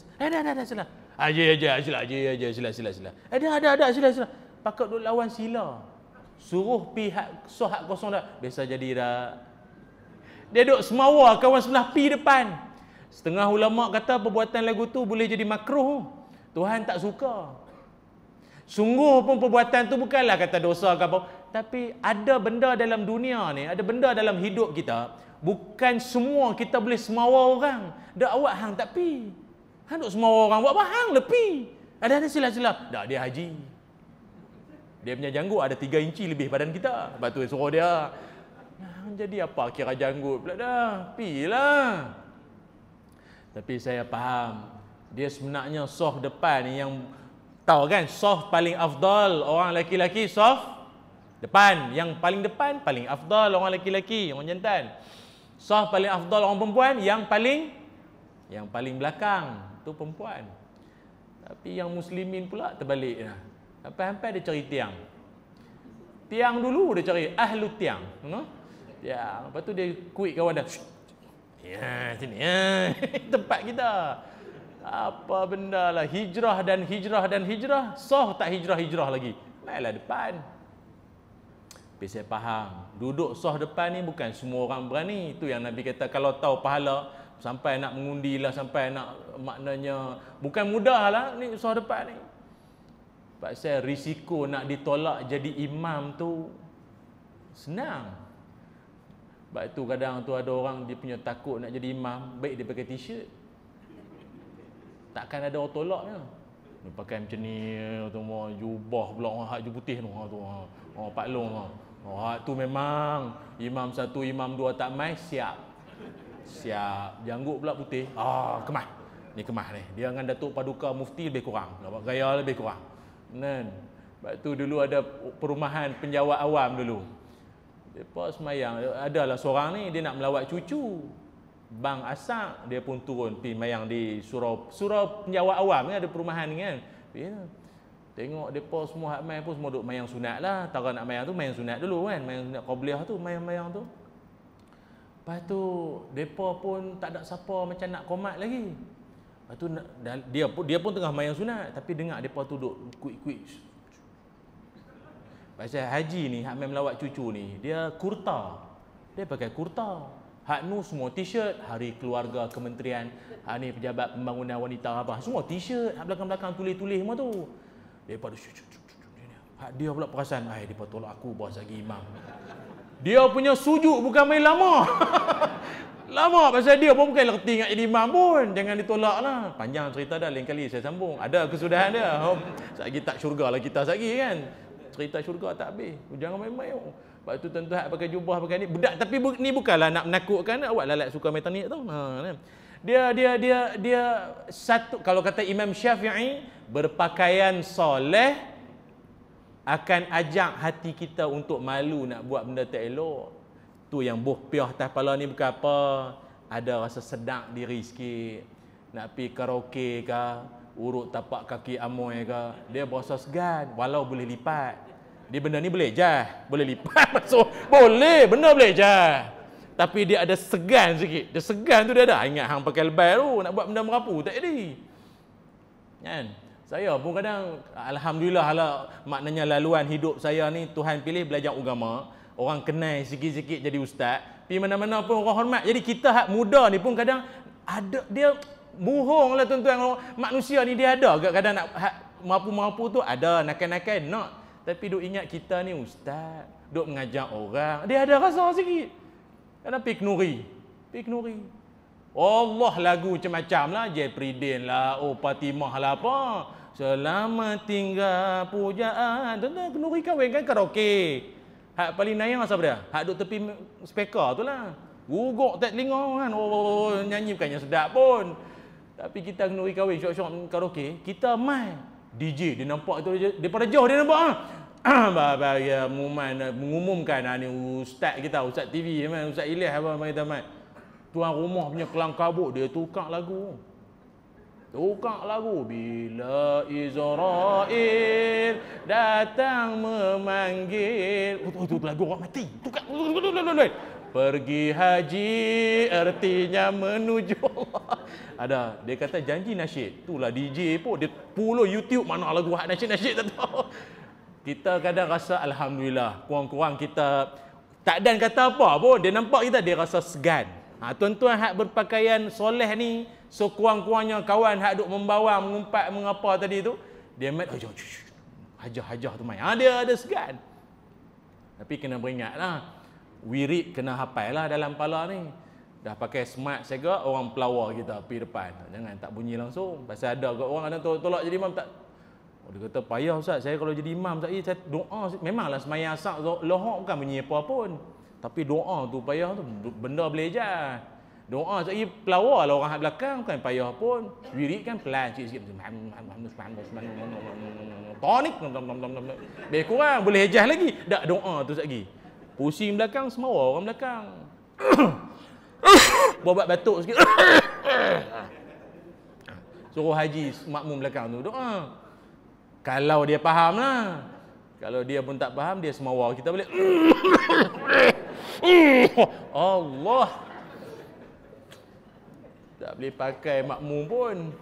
S1: Sila. Ada sila. Pakat duk lawan sila. Suruh pihak sah hak kosong dah. Biasa jadi dah. Dia duduk semawa kawan sebelah pi depan. Setengah ulama kata perbuatan lagu tu boleh jadi makruh. Tuhan tak suka. Sungguh pun perbuatan tu bukanlah kata dosa ke apa. Tapi ada benda dalam dunia ni, ada benda dalam hidup kita, bukan semua kita boleh semawa orang. Dak awak hang tak pi. Hang duk semawa orang buat apa hang lepi. Ada silap-silap. Dak dia haji. Dia punya janggut ada 3 inci lebih badan kita. Sebab tu suruh dia. Jadi apa kira janggut pula dah. Pilah. Tapi saya faham. Dia sebenarnya soft depan yang tahu kan, soft paling afdal orang lelaki-lelaki soft depan. Yang paling depan paling afdal orang lelaki-lelaki, orang jantan. Soft paling afdal orang perempuan, yang paling belakang tu perempuan. Tapi yang muslimin pula terbalik dah. Sampai-sampai dia cari tiang. Tiang dulu dia cari ahlu tiang, tiang. Lepas tu dia kuik kawan dah. Ya, sini ya. Tempat kita. Apa benda lah, hijrah dan hijrah. Soh tak hijrah lagi. Mainlah depan. Tapi saya faham, duduk soh depan ni bukan semua orang berani. Itu yang Nabi kata kalau tahu pahala sampai nak mengundi lah, sampai nak, maknanya bukan mudah lah ni soh depan ni. Sebab saya risiko nak ditolak jadi imam tu senang. Sebab tu kadang tu ada orang dia punya takut nak jadi imam, baik dia pakai t-shirt. Takkan ada orang tolaknya. Dia pakai macam ni, tu jubah pula orang hak ju putih tu, orang Pak Long tu. Hak tu memang imam 1, imam 2 tak mai siap. Siap. Janggut pula putih. Kemah. Ni kemah ni. Dia dengan Datuk Paduka Mufti lebih kurang. Nampak gaya lebih kurang. Kan. Sebab tu dulu ada perumahan penjawat awam dulu. Depa semayang, adalah seorang ni dia nak melawat cucu. Bang Asak dia pun turun pergi mayang di surau penjawat awam ni, ada perumahan ni kan. Tengok depa semua hak mai pun semua duk mayang sunat lah. Tara nak mayang tu mayang sunat dulu kan, mayang sunat qabliyah tu, mayang tu. Lepas tu depa pun tak ada siapa macam nak komat lagi. Lepas tu dia pun tengah mayang sunat tapi dengar depa tu duk kuik-kuik. Pasal haji ni hak mai melawat cucu ni, dia kurta. Dia pakai kurta. Hak nu semua t-shirt, Hari Keluarga Kementerian, hak ni Pejabat Pembangunan Wanita apa, semua t-shirt, hak belakang-belakang tulis-tulis semua tu. Depa hak dia pula perasan, depa tolak aku bos lagi imam. Dia punya sujud bukan main lama. Lama pasal dia pun bukan reti nak jadi imam pun. Jangan ditolak lah. Panjang cerita dah, lain kali saya sambung. Ada kesudahan dia. Satgi tak syurga lah kita satgi kan. Cerita syurga tak habis. Jangan main-main. Sebab tu tuan-tuan pakai jubah pakai ni. Budak tapi ni bukanlah nak menakutkan awak lalat suka metanik tu. Dia satu, kalau kata Imam Syafi'i, berpakaian soleh akan ajak hati kita untuk malu nak buat benda tak elok. Tu yang boh piah atas kepala ni bukan apa. Ada rasa sedap diri sikit. Nak pergi karaoke ke, urut tapak kaki amoy ke, dia berasa segan walau boleh lipat. Dia benda ni boleh jah, boleh lipat. So, boleh, benda boleh jah. Tapi dia ada segan sikit. Dia segan tu dia ada. Ingat hang pakai lebay tu nak buat benda merapu tak jadi. Kan? Saya pun kadang alhamdulillah lah, maknanya laluan hidup saya ni Tuhan pilih belajar agama. Orang kenal sikit-sikit jadi ustaz. Pergi mana-mana pun orang hormat. Jadi kita hak muda ni pun kadang ada dia bohong lah tuan-tuan. Manusia ni dia ada kadang nak merapu-merapu tu ada nakal-nakal nak. Tapi duk ingat kita ni ustaz, duk mengajar orang. Dia ada rasa sikit. Kadang pergi kenuri. Allah lagu macam-macam lah. Jepridin lah, Fatimah lah apa. Selamat tinggal pujaan. Tuan-tuan kenuri kahwin kan karaoke. Hak paling nayang siapa dia? Hak duk tepi speaker tu lah. Guguk tak telinga kan. Nyanyi bukannya sedap pun. Tapi kita kenuri kahwin syok-syok karaoke, kita mai. DJ dia nampak tu daripada jauh dia nampak ya mengumumkan ni ustaz kita, ustaz TV memang ustaz Ilyas apa kita mai. Tuan rumah punya kelang kabut dia tukar lagu. Bila Israel datang memanggil. Itu lagu orang mati. Tukar. Pergi haji artinya menuju Allah. Ada, dia kata janji nasyid. Itulah DJ pun dia puluh YouTube mana lagu nasyid tak tahu. Kita kadang rasa alhamdulillah, kurang-kurang kita Tak dan kata apa pun. Dia nampak kita, dia rasa segan. Tuan-tuan hak berpakaian soleh ni, sekurang-kurangnya kawan hak duk membawa, mengumpat, mengapa tadi tu, dia mat, hajah tu main. Dia ada segan. Tapi kena beringatlah, wirid kena hafal lah dalam kepala ni. Dah pakai smart segak, orang pelawar kita pergi depan. Jangan tak bunyi langsung. Pasal ada orang ada tolak jadi imam tak. Dia kata, payah Ustaz, saya kalau jadi imam saya doa, memanglah semayang asar lohok bukan bunyi apa pun. Tapi doa tu payah tu, benda belajar. Doa saya pelawar lah orang hak belakang, bukan payah pun. Wirid kan pelan sikit-sikit. Tonik. Lebih kurang, boleh hejah lagi. Tak doa tu lagi. Pusing belakang, semua orang belakang. Bobat batuk sikit. Suruh haji makmum belakang tu doa. Kalau dia faham lah. Kalau dia pun tak faham, dia semawar kita balik. Allah. Tak boleh pakai makmum pun.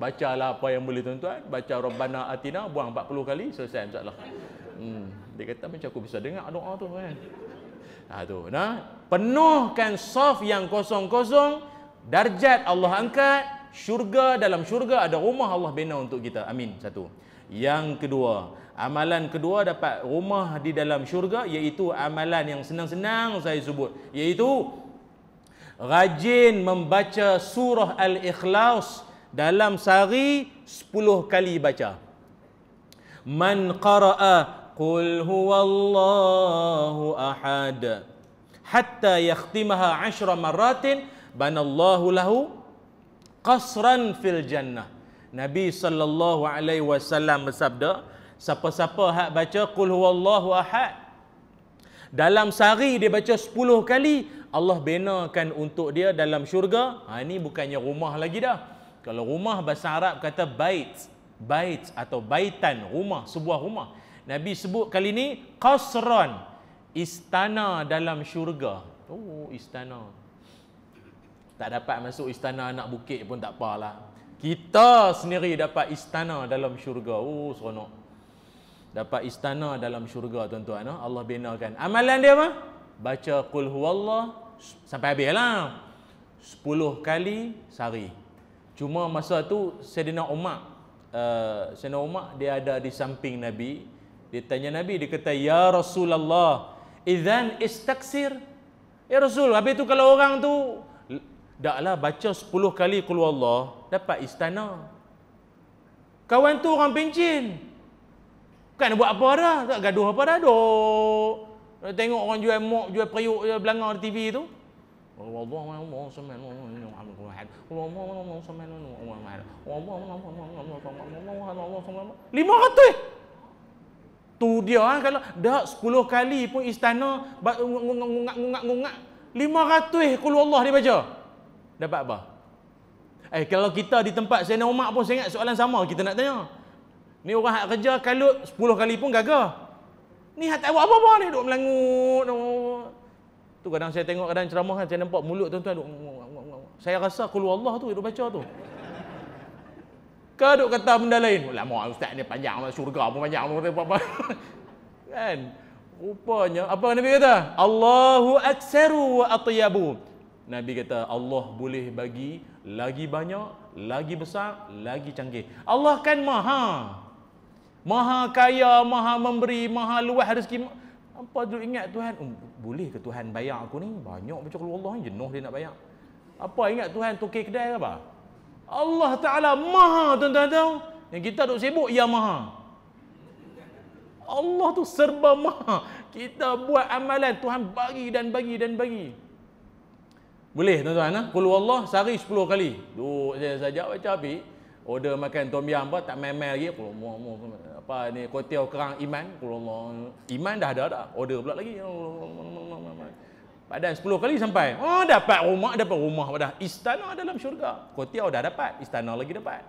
S1: Bacalah apa yang boleh tuan-tuan. Baca Rabbana Atina, buang 40 kali, selesai insyaAllah. Dia kata macam aku bisa dengar doa tu kan. Penuhkan saf yang kosong-kosong. Darjat Allah angkat. Syurga, dalam syurga ada rumah Allah bina untuk kita. Amin. Satu. Yang kedua, amalan kedua dapat rumah di dalam syurga, iaitu amalan yang senang-senang saya sebut, iaitu rajin membaca surah Al-Ikhlas dalam sehari 10 kali baca. Man qara'a qul huwallahu ahad hatta yakhtimaha 10 maratin banallahu lahu qasran fil jannah. Nabi sallallahu alaihi wasallam bersabda, siapa-siapa hak baca qul huwallahu ahad dalam sehari dia baca 10 kali, Allah binakan untuk dia dalam syurga. Ini bukannya rumah lagi dah. Kalau rumah bahasa Arab kata bait, bait atau baitan, rumah, sebuah rumah. Nabi sebut kali ni qasran, istana dalam syurga. Istana. Tak dapat masuk istana anak bukit pun tak apalah. Kita sendiri dapat istana dalam syurga. Seronok. Dapat istana dalam syurga tuan-tuan. Allah binakan. Amalan dia apa? Baca qul huwallah sampai habis lah. 10 kali sehari. Cuma masa tu Sayyidina Umar dia ada di samping Nabi. Dia tanya Nabi, dia kata, ya Rasulullah, idzan istaksir. Ya Rasul, habis tu kalau orang tu daklah baca 10 kali qul huwallah, dapat istana. Kawan tu orang pencin. Bukan buat apa dah, tak gaduh apa dah, duk tengok orang jual mok, jual periuk, jual belanga di TV tu. Allah samad. 500. Tu dia kalau dah 10 kali pun istana ngungak-ngungak 500 qul huwallah dia baca. Dapat apa? Kalau kita di tempat Sayyidina Umar pun saya ingat soalan sama kita nak tanya. Ni orang hak kerja kalut 10 kali pun gagah. Ni hak tak buat apa-apa ni, duk melangut. Tu kadang saya tengok kadang ceramah kan, saya nampak mulut tuan-tuan duk. Saya rasa qul huwallah tu duk baca tu. Kau duk kata benda lain. Lama ustaz ni panjang lah, syurga pun panjang apa. Kan? Rupanya apa Nabi kata? Allahu aktsaru wa atyabu. Nabi kata Allah boleh bagi lagi banyak, lagi besar, lagi canggih. Allah kan maha kaya, maha memberi, maha luas rezeki. Apa duk ingat Tuhan? Boleh ke Tuhan bayar aku ni? Banyak baca qul huwallah ni, jenuh dia nak bayar. Apa ingat Tuhan tukar kedai ke apa? Allah Ta'ala maha, tuan-tuan tahu. Yang kita duk sibuk, ya maha. Allah tu serba maha. Kita buat amalan, Tuhan bagi dan bagi dan bagi. Boleh tuan-tuan, qul huwallah sehari 10 kali. Duk saja baca habis. Order makan tom yam apa, tak main-main lagi. Apa ni, kuatiau kerang iman. Qul huwallah. Iman dah ada. Order pula lagi. Padahal 10 kali sampai. Dapat rumah dah. Istana dalam syurga. Kuatiau dah dapat, istana lagi dapat.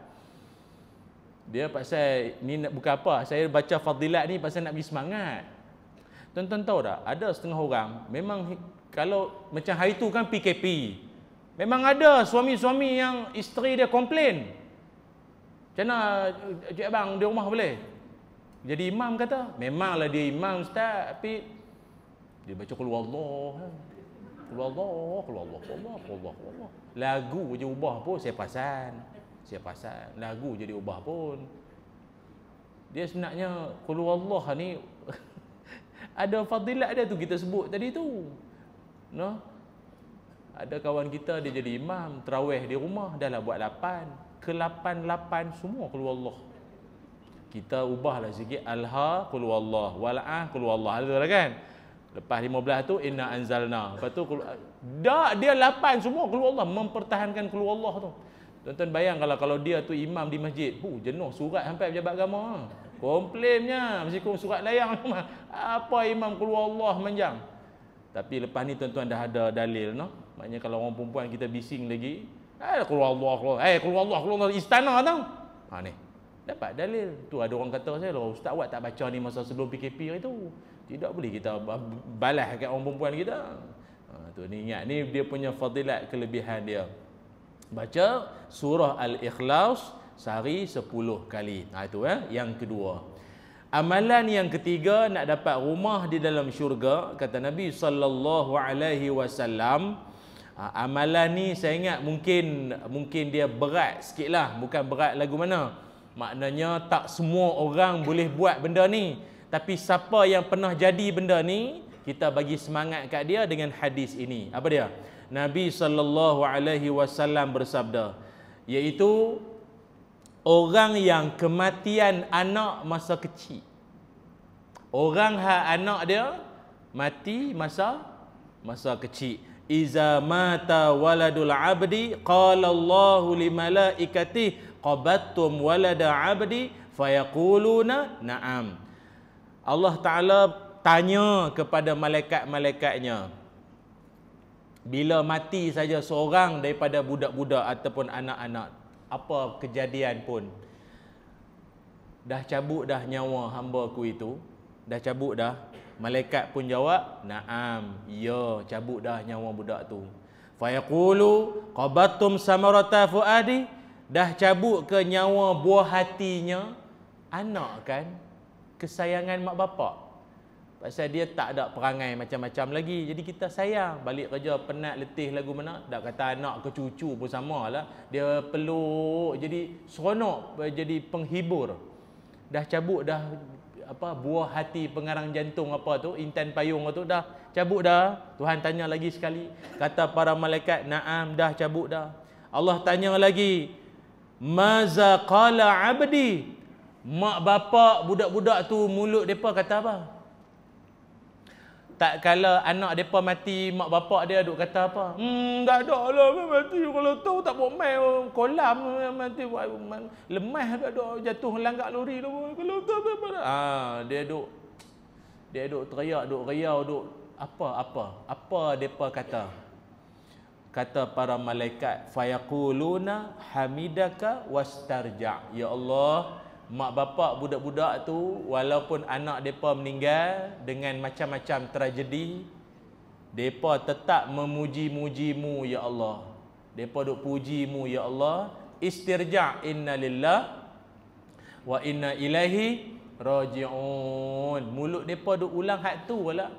S1: Dia pasal ni bukan apa. Saya baca fadilat ni pasal nak bagi semangat. Tuan-tuan tahu tak? Ada setengah orang memang kalau macam hari tu kan PKP. Memang ada suami-suami yang isteri dia komplain. Macam mana Cik Abang di rumah boleh? Jadi imam kata. Memanglah dia imam ustaz, tapi Dia baca qul huwallah. Qul huwallah, qul huwallah, qul huwallah, qul huwallah, qul huwallah. Lagu je ubah pun saya perasan. Saya perasan lagu jadi ubah pun. Dia sebenarnya qul huwallah ni ada fadilat dia tu kita sebut tadi tu. No? Ada kawan kita dia jadi imam tarawih di rumah dah lah buat 8. Ke-8 semua qul huwallah. Kita ubahlah sikit alha qul huwallah, wal'ah qul huwallah. Ada lah kan? Lepas 15 tu inna anzalna. Lepas tu dah dia 8 semua qul huwallah, mempertahankan qul huwallah tu. Tuan-tuan bayang kalau dia tu imam di masjid, jenuh surat sampai pejabat agama. Komplainnya mesti surat layang apa imam qul huwallah manjang. Tapi lepas ni tuan-tuan dah ada dalil no. Maknanya kalau orang perempuan kita bising lagi, qul huwallah, qul huwallah istana tau. Ni dapat dalil. Tu ada orang kata saya, ustaz awak tak baca ni masa sebelum PKP itu. Tidak boleh kita balas kat orang perempuan kita. Tu ni ingat ni dia punya fadilat kelebihan dia. Baca surah Al-Ikhlas sehari 10 kali. Itu yang kedua. Amalan yang ketiga nak dapat rumah di dalam syurga, kata Nabi sallallahu alaihi wasallam. Amalan ni saya ingat mungkin dia berat sikitlah, bukan berat lagu mana. Maknanya tak semua orang boleh buat benda ni. Tapi siapa yang pernah jadi benda ni, kita bagi semangat kat dia dengan hadis ini. Apa dia? Nabi sallallahu alaihi wasallam bersabda, iaitu orang yang kematian anak masa kecil. Orang anak dia mati masa kecil. Iza mata waladul abdi qala Allahu li malaikatihi qabattum walada abdi fayaquluna na'am. Allah Ta'ala tanya kepada malaikat-malaikatnya, bila mati saja seorang daripada budak-budak ataupun anak-anak, apa kejadian pun, dah cabut dah nyawa hamba ku itu, dah cabut dah. Malaikat pun jawab, na'am, ya, cabut dah nyawa budak tu. Fayaqulu qabattum samarata fuadi, dah cabut ke nyawa buah hatinya. Anak kan kesayangan mak bapak. Pasal dia tak ada perangai macam-macam lagi. Jadi kita sayang. Balik kerja penat, letih lagu mana, dah kata anak ke cucu pun sama lah. Dia peluk, jadi seronok, jadi penghibur. Dah cabut dah buah hati pengarang jantung apa tu, intan payung tu dah cabut dah. Tuhan tanya lagi sekali. Kata para malaikat, na'am, dah cabut dah. Allah tanya lagi, maza qala abdi, mak bapak budak-budak tu mulut depa kata apa? Tak kala anak depa mati, mak bapak dia duk kata apa? Tak ada lah mati, kalau tahu tak buat main kolam mati, lemah tak ada, jatuh langgar lori tu. Kalau tahu dia duk teriak, duk riau, duk apa depa kata? Kata para malaikat, fayaquluna hamidaka wastarja. Ya Allah, mak bapak budak-budak tu walaupun anak depa meninggal dengan macam-macam tragedi, depa tetap memuji-mujimu ya Allah. Depa duk pujimu ya Allah. Istirja, inna lillah wa inna ilaihi raji'un. Mulut depa duk ulang hak tu wala.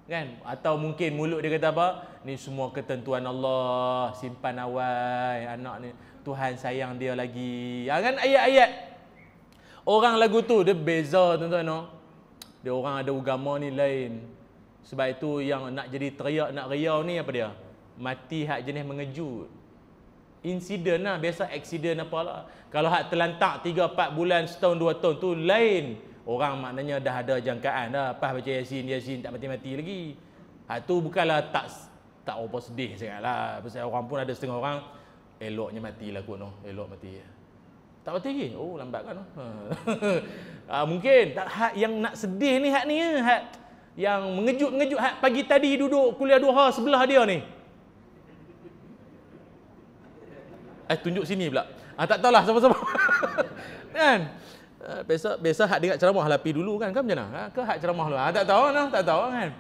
S1: Kan? Atau mungkin mulut dia kata apa? Ni semua ketentuan Allah, simpan awal anak ni, Tuhan sayang dia lagi. Kan ayat-ayat orang lagu tu dia beza tuan-tuan no. Dia orang ada agama ni lain. Sebab itu yang nak jadi teriak, nak riau ni apa dia? Mati hak jenis mengejut. Insiden lah, biasa aksiden apalah. Kalau hak terlantak 3-4 bulan, setahun 2 tahun tu lain. Orang maknanya dah ada jangkaan dah. Lepas baca Yasin tak mati-mati lagi. Hak tu bukanlah tak apa sedih sangat lah. Pasal orang pun ada setengah orang eloknya mati lah kot no. Elok mati. Tak mati lagi? Oh, lambat kan? Mungkin tak hak yang nak sedih ni, hak ni hak yang mengejut-mengejut, hak pagi tadi duduk kuliah duha sebelah dia ni. Tunjuk sini pula. Tak tahulah sama-sama. Kan? Biasa hak dengar ceramah lapi dulu kan? Kan macam mana? Ke hak ceramah dulu? Tak tahu kan?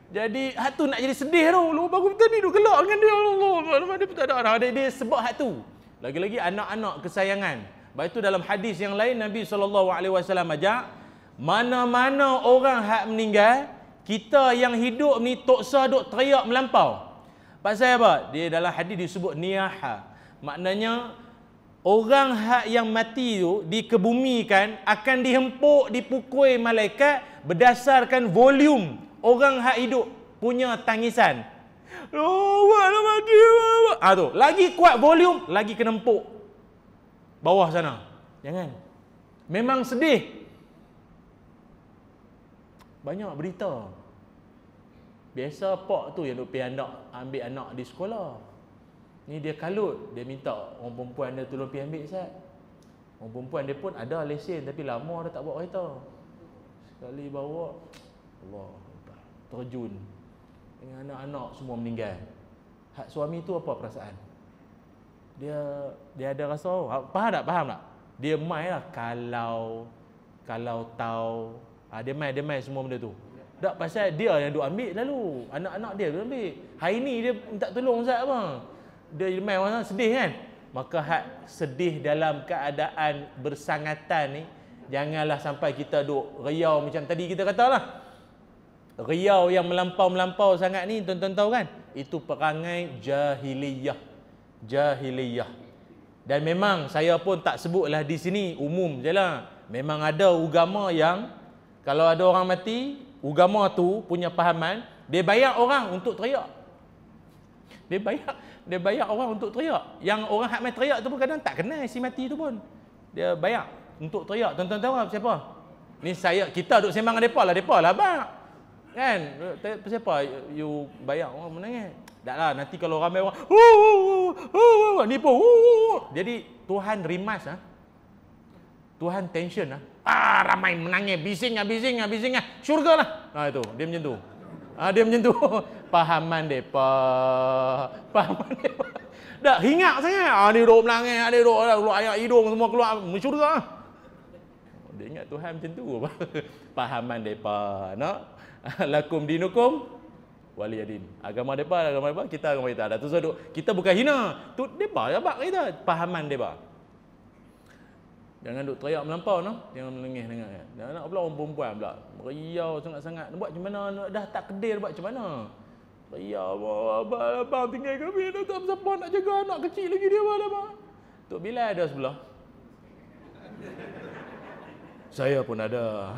S1: Jadi hak tu nak jadi sedih tu. Lu baru tadi duk gelak dengan dia. Allah, dia tak ada arah. Dia sebab hak tu. Lagi-lagi anak-anak kesayangan. Baik itu dalam hadis yang lain Nabi SAW ajak, mana-mana orang hak meninggal, kita yang hidup ni tak usah duk teriak melampau. Pasal apa? Dia dalam hadis disebut niyaha. Maknanya orang hak yang mati tu dikebumikan akan dihempuk, dipukul malaikat berdasarkan volume orang hak hidup punya tangisan. Awaklah mati. Tu, lagi kuat volume, lagi kena empuk bawah sana. Jangan. Memang sedih. Banyak berita. Biasa pak tu yang duk pergi ambil anak di sekolah. Ni dia kalut, dia minta orang perempuan dia tolong pergi ambil Ustaz. Orang perempuan dia pun ada lesen tapi lama dah tak bawa kereta. Sekali bawa, Allah, terjun. Dengan anak-anak semua meninggal. Hak suami tu apa perasaan? Dia ada rasa, faham tak? Dia mai lah kalau tahu. Dia mai semua benda tu. Tak, pasal dia yang duk ambil lalu. Anak-anak dia duk ambil. Hari ni dia minta tolong Ustaz apa? Dia main orang sedih kan? Maka hak sedih dalam keadaan bersangatan ni, janganlah sampai kita duk riau macam tadi kita katalah. Riau yang melampau-melampau sangat ni, tuan-tuan tahu kan? Itu perangai jahiliyah. Jahiliyah. Dan memang saya pun tak sebutlah di sini, umum je lah. Memang ada agama yang kalau ada orang mati, agama tu punya pahaman, dia bayar orang untuk teriak. Dia bayar orang untuk teriak. Yang orang hak main teriak tu pun kadang tak kenal si mati tu pun. Dia bayar untuk teriak. Tuan-tuan tahu siapa? Ni kita duk sembang dengan depa lah bang. Kan? Siapa you bayar orang menangis? Taklah, nanti kalau ramai orang ni pun jadi Tuhan rimas Tuhan tension ramai menangis, bising syurga lah. Itu dia macam tu. Dia macam tu. Pahaman depa. Dak hingap sangat. Ni duk menangis, dia duk air hidung semua keluar syurga. Dia ingat Tuhan macam tu apa? Pahaman depa. Nak lakum dinukum waliyadin. Agama depa, kita agama kita. Dah tu kita bukan hina. Tu depa abang kita. Pahaman depa. Jangan duk teriak melampau no. Jangan menengih dengar. Dan anak pula orang perempuan pula. Riau sangat-sangat. Buat macam mana? Dah tak kedil buat macam mana? Riau abang tinggal kami dah tak siapa nak jaga anak kecil lagi dia abang. Tok Bilal ada sebelah. Saya pun ada.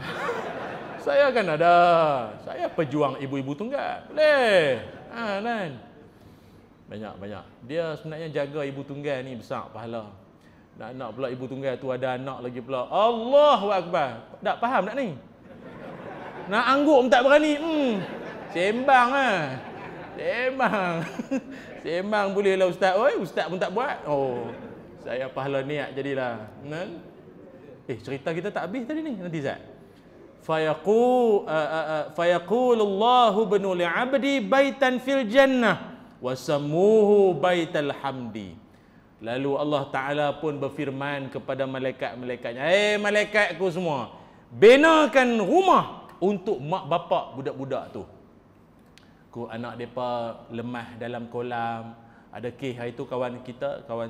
S1: Saya kan ada. Saya pejuang ibu-ibu tunggal. Boleh. Kan. Banyak. Dia sebenarnya jaga ibu tunggal ni besar pahala. Nak pula ibu tunggal tu ada anak lagi pula. Allahu Akbar. Tak faham tak ni? Nak angguk pun tak berani. Sembang lah. Sembang boleh lah ustaz. Ustaz pun tak buat. Saya pahala niat jadilah. Cerita kita tak habis tadi ni. Nanti Zat. Fayaqulullahu banu li'abdi baitan fil jannah wasammuhu baital hamdi. Lalu Allah Ta'ala pun berfirman kepada malaikat-malaikatnya, malaikatku semua, binakan rumah untuk mak bapak budak-budak tu. Anak mereka lemah dalam kolam. Ada kes hari tu kawan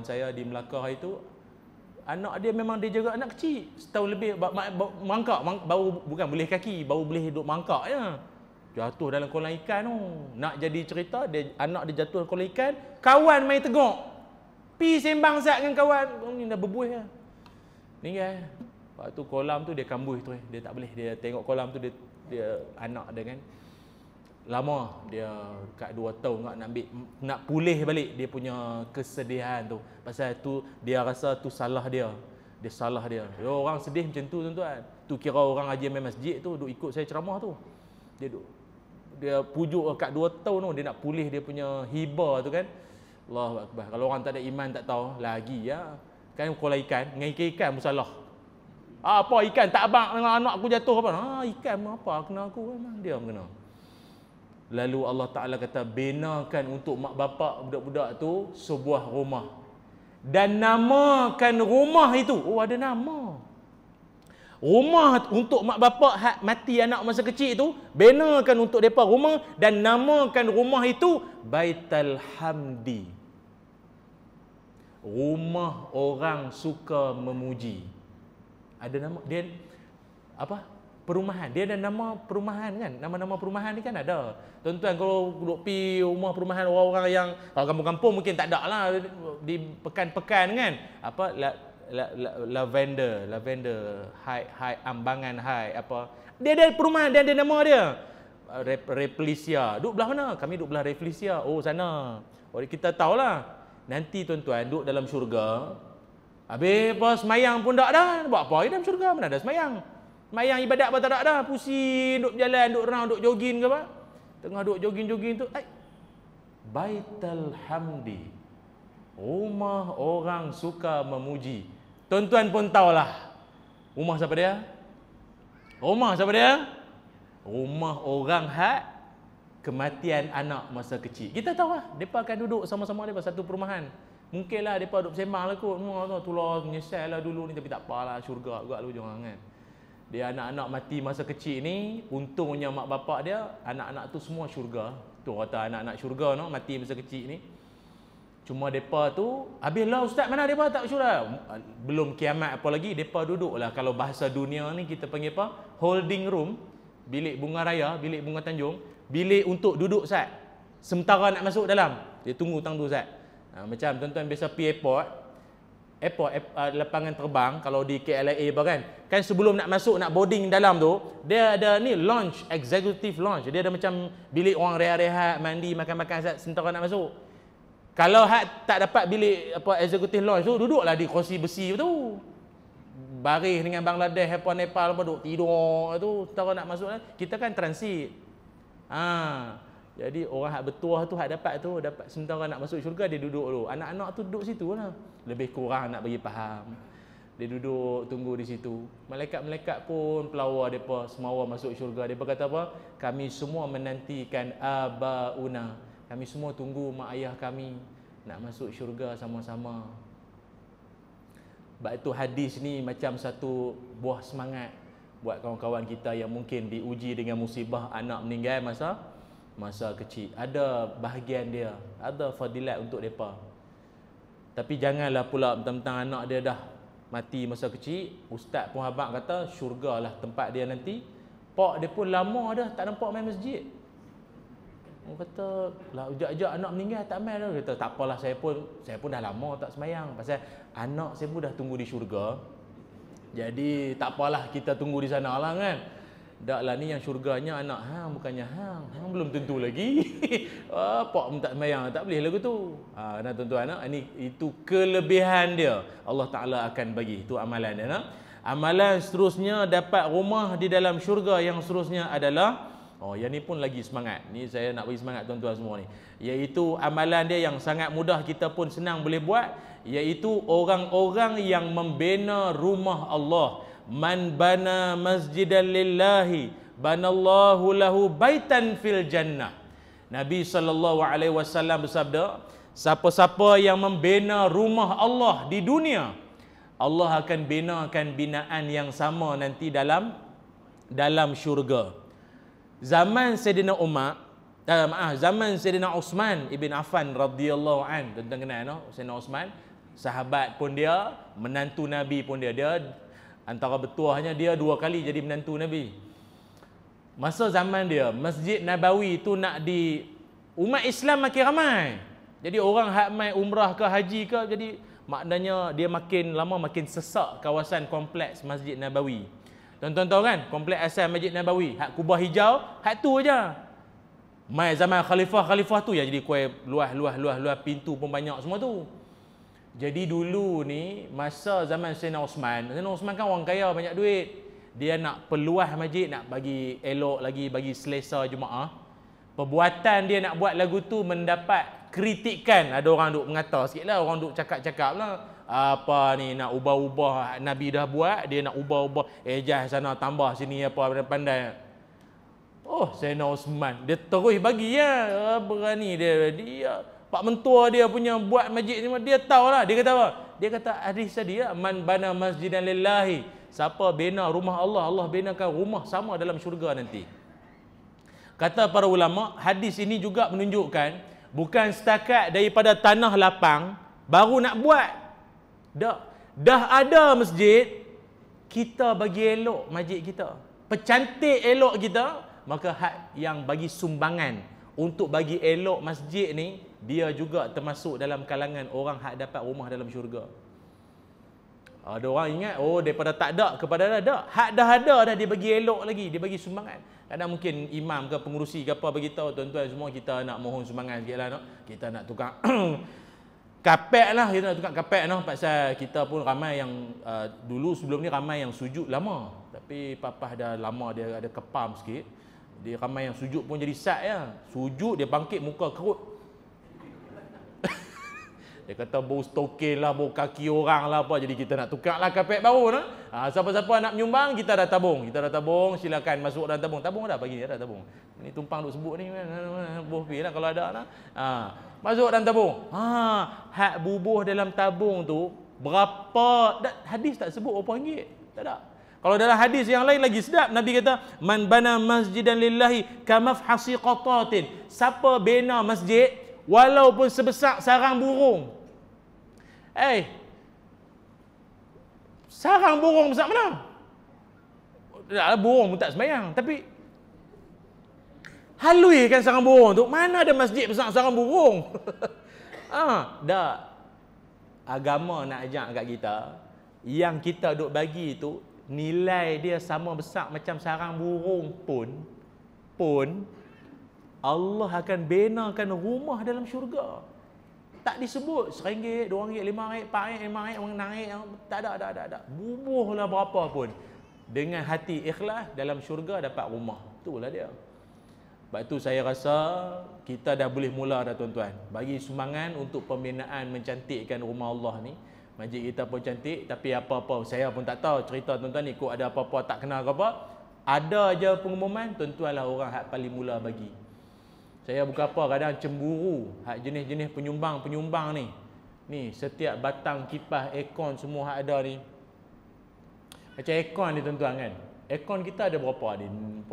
S1: saya di Melaka hari tu, anak dia memang dia jaga anak kecil. Setahun lebih mangkak, baru bukan boleh kaki, baru boleh duduk mangkak je. Jatuh dalam kolam ikan tu. Nak jadi cerita, anak dia jatuh dalam kolam ikan, kawan main teguk. Pi sembang Zat dengan kawan, ni dah berbuih lah. Meninggal. Lepas tu kolam tu dia kambuh tu. Dia tak boleh, dia tengok kolam tu dia anak dia kan. Lama dia kat 2 tahun nak pulih balik dia punya kesedihan tu. Pasal tu dia rasa tu salah dia. Dia salah dia. Orang sedih macam tu tuan-tuan. Tu kira orang haji main masjid tu duk ikut saya ceramah tu. Dia pujuk kat 2 tahun tu dia nak pulih dia punya hibah tu kan. Allahu Akbar. Kalau orang tak ada iman tak tahu lagi ya. Kan kolam ikan, dengan ikan pun salah. Apa ikan tak abang dengan anak aku jatuh apa? Ikan apa kena aku memang dia kena. Lalu Allah Ta'ala kata, binakan untuk mak bapak budak-budak tu sebuah rumah. Dan namakan rumah itu. Ada nama. Rumah untuk mak bapak hak mati anak masa kecil itu, binakan untuk mereka rumah dan namakan rumah itu Baital Hamdi. Rumah orang suka memuji. Ada nama dia apa? perumahan. Dia ada nama perumahan kan. Nama-nama perumahan ni kan ada. Tuan-tuan kalau duduk pi rumah perumahan orang-orang yang kalau kampung-kampung mungkin tak ada lah di pekan-pekan kan. Apa lavender, high ambangan high apa. Dia ada perumahan, dia ada nama dia. Replisia. Duduk belah mana? Kami duduk belah Replisia. Oh sana. Oh kita tahulah. Nanti tuan-tuan duduk dalam syurga. Habis pas semayang pun tak dah. Buat apa dalam syurga? Mana ada semayang? Semayang ibadat apa tak ada dah. Pusing, duduk berjalan, duduk round, duduk jogging ke apa? Tengah duduk jogging-jogging tu, Baitul Hamdi. Rumah orang suka memuji. Tuan-tuan pun tahulah. Rumah siapa dia? Rumah siapa dia? Rumah orang hak kematian anak masa kecil. Kita tahu lah. Mereka akan duduk sama-sama mereka satu perumahan. Mungkinlah mereka duduk bersembang lah kot. Tulah menyesal lah dulu ni. Tapi tak apalah. Syurga juga lu jangan kan. Dia anak-anak mati masa kecil ni, untungnya mak bapak dia, anak-anak tu semua syurga. Tu kata anak-anak syurga no, mati masa kecil ni. Cuma depa tu, habislah ustaz mana depa tak syurga? Belum kiamat apa lagi, depa duduklah kalau bahasa dunia ni kita panggil apa? Holding room, bilik bunga raya, bilik bunga Tanjung, bilik untuk duduk Ustaz. Sementara nak masuk dalam, dia tunggu tangdu Ustaz. Macam tuan-tuan biasa pergi airport, lapangan terbang kalau di KLIA kan sebelum nak masuk nak boarding dalam tu dia ada ni lounge, executive lounge. Dia ada macam bilik orang rehat-rehat, mandi, makan-makan sementara nak masuk. Kalau hak tak dapat bilik apa executive lounge tu, duduklah di kerusi besi tu. Baris dengan Bangladesh, Nepal apa duduk tidur tu sementara nak masuk. Kita kan transit. Jadi orang hak bertuah tu hak dapat sementara nak masuk syurga dia duduk dulu. Anak-anak tu duduk situ lah. Lebih kurang nak bagi faham. Dia duduk tunggu di situ. Malaikat-malaikat pun pelawar depa semawa masuk syurga. Depa kata apa? Kami semua menantikan abauna. Kami semua tunggu mak ayah kami nak masuk syurga sama-sama. Sebab itu hadis ni macam satu buah semangat buat kawan-kawan kita yang mungkin diuji dengan musibah anak meninggal masa kecil. Ada bahagian dia, ada fadilat untuk mereka. Tapi janganlah pula mentang-mentang anak dia dah mati masa kecil, ustaz pun habaq kata syurga lah tempat dia nanti. Pak dia pun lama dah tak nampak main masjid. Orang kata lah ujak-ujak anak meninggal tak main dah. Kata tak apalah, saya pun dah lama tak sembahyang pasal anak saya pun dah tunggu di syurga. Jadi tak apalah kita tunggu di sana lah kan. Daklah ni yang syurganya anak hang bukannya hang. Hang belum tentu lagi. Pak pun tak sembahyang, tak boleh lagu tu. Nah tuan-tuan, ini itu kelebihan dia. Allah Taala akan bagi. Itu amalan dia. Amalan seterusnya dapat rumah di dalam syurga yang seterusnya adalah yang ni pun lagi semangat. Ni saya nak bagi semangat tuan-tuan semua ni. Iaitu amalan dia yang sangat mudah kita pun senang boleh buat, iaitu orang-orang yang membina rumah Allah. Man bana masjidan lillahi banallahu lahu baitan fil jannah. Nabi SAW bersabda, siapa-siapa yang membina rumah Allah di dunia, Allah akan binakan binaan yang sama nanti dalam syurga. Zaman Sayyidina zaman Sayyidina Uthman ibn Affan radhiyallahu an, tuan-tuan kenal Sayyidina Uthman, sahabat pun dia, menantu Nabi pun dia antara bertuahnya dia 2 kali jadi menantu Nabi. Masa zaman dia, Masjid Nabawi tu umat Islam makin ramai. Jadi orang hak mai umrah ke haji ke, jadi maknanya dia makin lama makin sesak kawasan kompleks Masjid Nabawi. Tuan-tuan tahu kan, kompleks asal Masjid Nabawi, hak kubah hijau, hak tu aja. Mai zaman khalifah tu ya, jadi kuai luas, pintu pun banyak semua tu. Jadi dulu ni masa zaman Sayyidina Uthman kan orang kaya banyak duit. Dia nak peluas masjid, nak bagi elok lagi, bagi selesa jemaah. Perbuatan dia nak buat lagu tu mendapat kritikan. Ada orang duk mengata sikitlah, orang duk cakap-cakap lah. Apa ni nak ubah-ubah, Nabi dah buat, dia nak ubah-ubah. Ejah sana tambah sini apa pandai. Sayyidina Uthman dia terus bagi ya, berani dia Pak Mentua dia punya buat masjid ni, dia tahulah. Dia kata apa? Dia kata hadis tadi, man bana masjidan lillahi, siapa bina rumah Allah, Allah binakan rumah sama dalam syurga nanti. Kata para ulama, hadis ini juga menunjukkan bukan setakat daripada tanah lapang baru nak buat. Dah ada masjid, kita bagi elok masjid kita. pecantik elok kita, maka hak yang bagi sumbangan untuk bagi elok masjid ni, dia juga termasuk dalam kalangan orang hak dapat rumah dalam syurga. Ada orang ingat, oh daripada tak ada kepada ada. Hak dah ada dah, dia bagi elok lagi, dia bagi sumbangan. Kadang mungkin imam ke pengurusi ke apa beritahu, tuan-tuan semua kita nak mohon sumbangan sikit lah, no? Kita nak tukar kapek lah, kita nak tukar kapek, no? Pasal kita pun ramai yang dulu sebelum ni ramai yang sujud lama, tapi papah dah lama dia ada kepam sikit, dia ramai yang sujud pun jadi sat ya. Sujud dia bangkit muka kerut. Dia kata bau stokin lah, bau kaki orang lah apa. Jadi kita nak tukar lah kapek baru, no? Siapa-siapa nak menyumbang, kita dah tabung. Kita dah tabung, silakan masuk dalam tabung. Tabung dah pagi ni, dah tabung. Ni tumpang duk sebut ni, bohpi lah kalau ada lah. Masuk dalam tabung. Hak bubuh dalam tabung tu berapa? Hadis tak sebut berapa ringgit. Tak ada. Kalau dalam hadis yang lain lagi sedap, Nabi kata, man bana masjidan lillahi kamafhasi qatatin. Siapa bina masjid walaupun sebesar sarang burung. Sarang burung besar mana? Burung pun tak sembahyang, tapi haluikan sarang burung tu. Mana ada masjid besar sarang burung? Dah. Agama nak ajak kat kita, yang kita duk bagi tu nilai dia sama besar macam sarang burung pun Allah akan benakan rumah dalam syurga. Tak disebut RM1, RM2, RM5, RM4, RM5, RM6, tak ada. Bubuhlah berapa pun, dengan hati ikhlas dalam syurga dapat rumah. Itulah dia. Sebab tu saya rasa kita dah boleh mula dah tuan-tuan. Bagi sumbangan untuk pembinaan mencantikkan rumah Allah ni. Masjid kita pun cantik, tapi apa-apa saya pun tak tahu cerita tuan-tuan ni, kok ada apa-apa tak kenal ke apa. Ada je pengumuman, tuan-tuanlah orang hak paling mula bagi. Saya bukan apa, kadang cemburu hak jenis-jenis penyumbang ni. Ni setiap batang kipas, aircon semua hak ada ni. Macam aircon ni tuan-tuan kan. Aircon kita ada berapa ni? 6,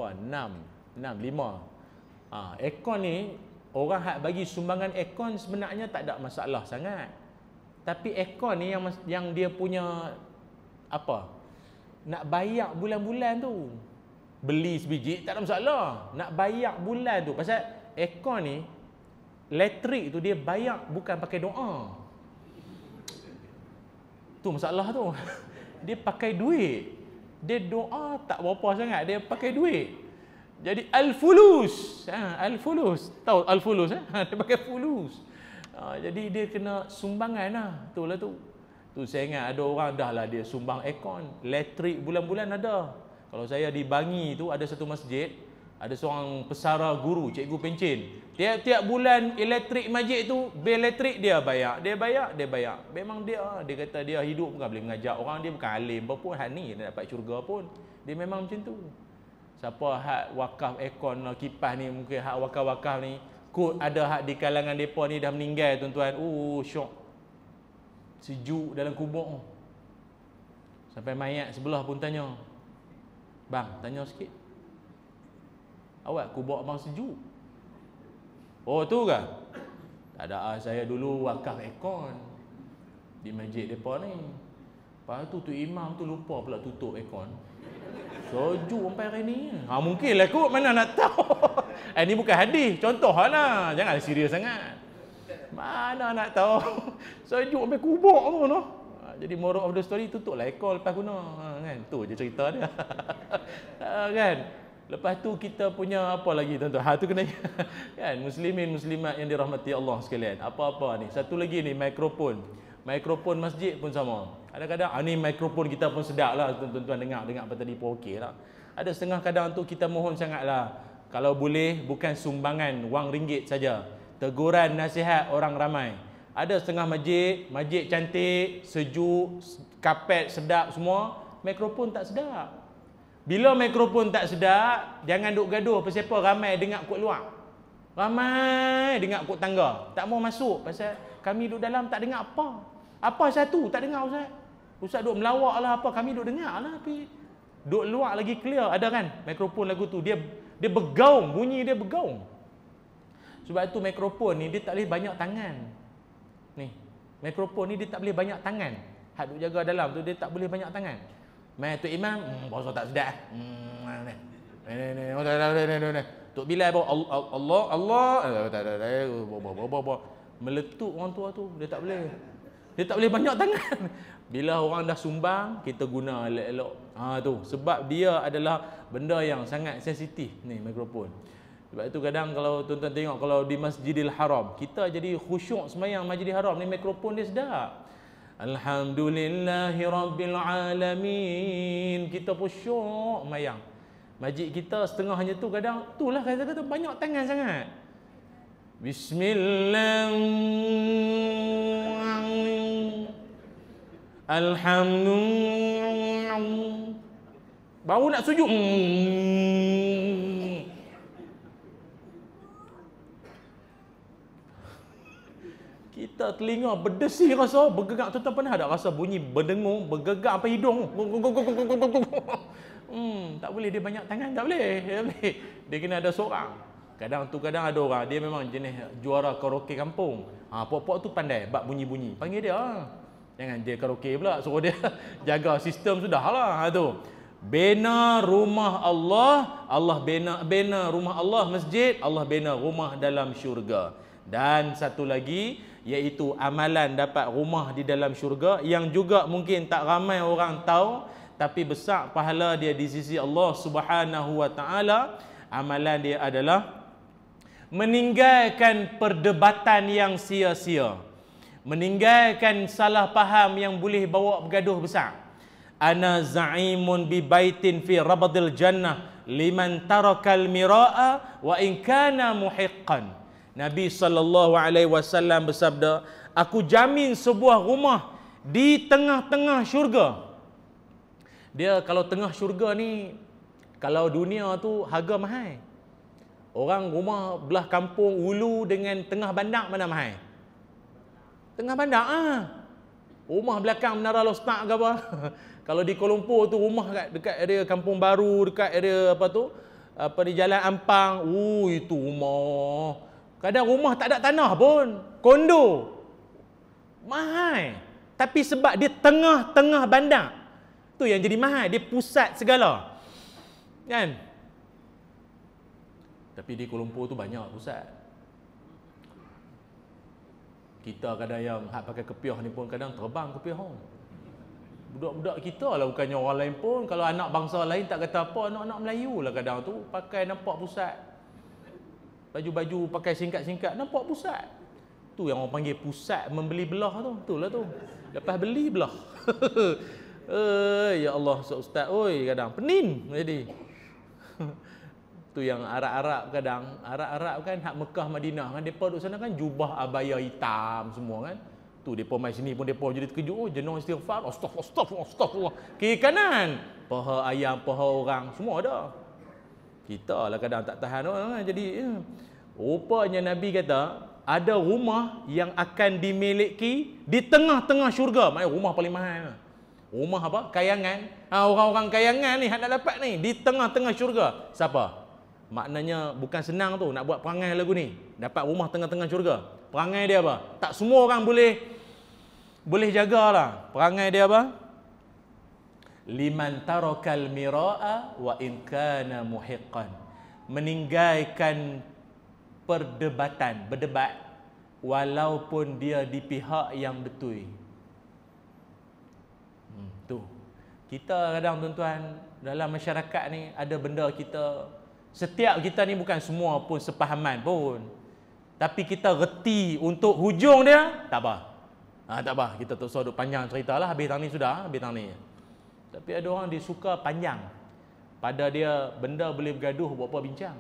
S1: 5. Aircon ni, orang hak bagi sumbangan aircon sebenarnya tak ada masalah sangat. Tapi aircon ni yang dia punya apa? Nak bayar bulan-bulan tu. Beli sebiji tak ada masalah. Nak bayar bulan tu. Pasal aircon ni, elektrik tu dia bayar bukan pakai doa. Tu masalah tu. Dia pakai duit. Dia doa tak berapa sangat, dia pakai duit. Jadi al-fulus. Al-fulus. Tahu al-fulus? Dia pakai fulus. Jadi dia kena sumbangan lah. Itulah tu. Tu saya ingat ada orang dah lah dia sumbang aircon. Elektrik bulan-bulan ada. Kalau saya di Bangi tu ada satu masjid, ada seorang pesara guru, cikgu pencen. Tiap-tiap bulan elektrik masjid tu, bil elektrik dia bayar. Memang dia kata dia hidup bukan boleh mengajar orang, dia bukan alim apa pun, hak ni dia dapat syurga pun. Dia memang macam tu. Siapa hak wakaf aircon, kipas ni, mungkin hak wakaf-wakaf ni, kot ada hak di kalangan depa ni dah meninggal tuan-tuan. Syok. Sejuk dalam kubur. Sampai mayat sebelah pun tanya, "Bang, tanya sikit. Awak kubur abang sejuk?" "Oh tu ke?" "Tak ada, saya dulu wakaf aircon di masjid depa ni. Lepas tu imam tu lupa pula tutup aircon. Sejuk sampai hari ni." Mungkinlah kot, mana nak tahu. Ini bukan hadis, contoh lah. Janganlah serius sangat. Mana nak tahu. Sejuk sampai kubur tu, no. Jadi moral of the story, tutuplah aircon lepas guna. Kan? Tu je cerita dia. Kan? Lepas tu kita punya apa lagi tuan-tuan? Tu kena kan, muslimin muslimat yang dirahmati Allah sekalian. Apa-apa ni. Satu lagi ni mikrofon. Mikrofon masjid pun sama. Kadang-kadang ni mikrofon kita pun sedap lah tuan-tuan dengar apa tadi pun okeylah. Ada setengah kadang tu kita mohon sangatlah, kalau boleh bukan sumbangan wang ringgit saja. Teguran nasihat orang ramai. Ada setengah masjid cantik, sejuk, kapet sedap semua, mikrofon tak sedap. Bila mikrofon tak sedap, jangan duk gaduh pasal apa ramai dengar kot luar. Ramai dengar kot tangga. Tak mau masuk pasal kami duduk dalam tak dengar apa. Apa satu tak dengar Ustaz. Ustaz duk melawak lah apa, kami duk dengar lah, tapi duk luar lagi clear. Ada kan mikrofon lagu tu, dia bergaung, bunyi dia bergaung. Sebab tu mikrofon ni dia tak boleh banyak tangan. Ni, mikrofon ni dia tak boleh banyak tangan. Hak duk jaga dalam tu dia tak boleh banyak tangan. Mai tu imam, bahasa tak sedap. Tok Bilal bawa Allah meletup orang tua tu, dia tak boleh. Dia tak boleh banyak tangan. Bila orang dah sumbang, kita guna elok-elok. Tu sebab dia adalah benda yang sangat sensitif ni mikrofon. Sebab itu kadang kalau tuan-tuan tengok kalau di Masjidil Haram, kita jadi khusyuk sembahyang Masjidil Haram ni mikrofon dia sedap. Alhamdulillahirabbil alamin. Kita khusyuk sembahyang. Masjid kita setengahnya tu kadang itulah kata-kata banyak tangan sangat. Bismillah. Alhamdulillah. Baru nak sujud. Kita telinga berdesi rasa, bergegak. Tuan-tuan pernah tak rasa bunyi berdengung, bergegak apa hidung? Tak boleh dia banyak tangan, tak boleh. Dia kena ada seorang. Kadang ada orang dia memang jenis juara karaoke kampung. Pok-pok tu pandai bab bunyi-bunyi. Panggil dia. Jangan dia karaoke pula, suruh dia jaga sistem sudahlah tu. Bina rumah Allah, Allah bina rumah Allah masjid, Allah bina rumah dalam syurga. Dan satu lagi iaitu amalan dapat rumah di dalam syurga yang juga mungkin tak ramai orang tahu, tapi besar pahala dia di sisi Allah Subhanahu wa taala. Amalan dia adalah meninggalkan perdebatan yang sia-sia, meninggalkan salah faham yang boleh bawa bergaduh besar. Ana za'imun bi baitin fi rabadil jannah liman tarakal mira'a wa in kana muhiqqan. Nabi SAW bersabda, aku jamin sebuah rumah di tengah-tengah syurga. Dia kalau tengah syurga ni, kalau dunia tu harga mahal. Orang rumah belah kampung Ulu dengan tengah bandar mana mahal? Tengah bandar Rumah belakang Menara Lostak ke apa? Kalau di Kuala Lumpur tu rumah dekat area Kampung Baru, dekat area di Jalan Ampang, itu rumah. Kadang rumah tak ada tanah pun, kondo. Mahal. Tapi sebab dia tengah-tengah bandar, tu yang jadi mahal, dia pusat segala. Kan? Tapi di Kuala Lumpur tu banyak pusat. Kita kadang yang hak pakai kepiah ni pun kadang terbang kepiah. Budak-budak kita lah, bukannya orang lain pun. Kalau anak bangsa lain tak kata apa, anak-anak Melayu lah kadang tu pakai nampak pusat. Baju-baju pakai singkat-singkat nampak pusat. Tu yang orang panggil pusat membeli belah tu. Itulah tu. Lepas beli belah. Ya Allah, ustaz oi kadang penin jadi. Tu yang Arab-Arab kadang, Arab-Arab kan hak Mekah Madinah kan, depa duduk sana kan jubah abaya hitam semua kan. Tu depa mai sini pun depa jadi terkejut, oh jenuh istighfar, astagfirullah. Kiri kanan, paha ayam, paha orang semua ada. Kita lah kadang tak tahan orang kan. Jadi rupanya Nabi kata ada rumah yang akan dimiliki di tengah-tengah syurga. Maknanya rumah paling mahal. Rumah apa? Kayangan. Orang-orang kayangan ni hak nak dapat ni di tengah-tengah syurga. Siapa? Maknanya bukan senang tu nak buat perangai lagu ni. Dapat rumah tengah-tengah syurga. Perangai dia apa? Tak semua orang boleh jagalah. Perangai dia apa? Liman tarakal mira'a wa in kana muhiqqan. Meninggalkan perdebatan, berdebat walaupun dia di pihak yang betul. Tu. Kita kadang tuan-tuan dalam masyarakat ni ada benda setiap kita ni bukan semua pun sepahaman pun. Tapi kita reti untuk hujung dia, tak apa. Tak apa, kita tak usah duk panjang cerita lah, habis tang ni sudah, habis tang ni. Tapi ada orang dia suka panjang. Pada dia benda boleh bergaduh, buat apa bincang.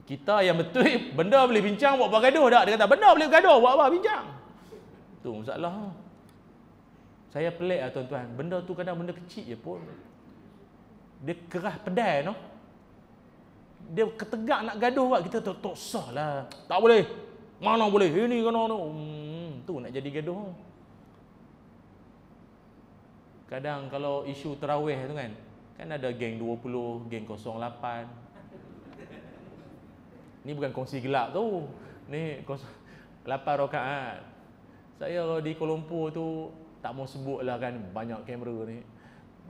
S1: Kita yang betul, benda boleh bincang, buat apa gaduh tak? Dia kata benda boleh bergaduh, buat apa bincang. Tu masalah. Saya pelik lah tuan-tuan, benda tu kadang benda kecil je pun. Dia keras pedal no. Dia ketegak nak gaduh buat kita tak sah lah. Tak boleh. Mana boleh? Ini kena tu. Tu nak jadi gaduh. Kadang kalau isu tarawih tu kan ada geng 20, geng 08. Ni bukan kongsi gelap tu. Ni 8 rakaat. Saya di Kuala Lumpur tu tak mau sebut lah kan, banyak kamera ni.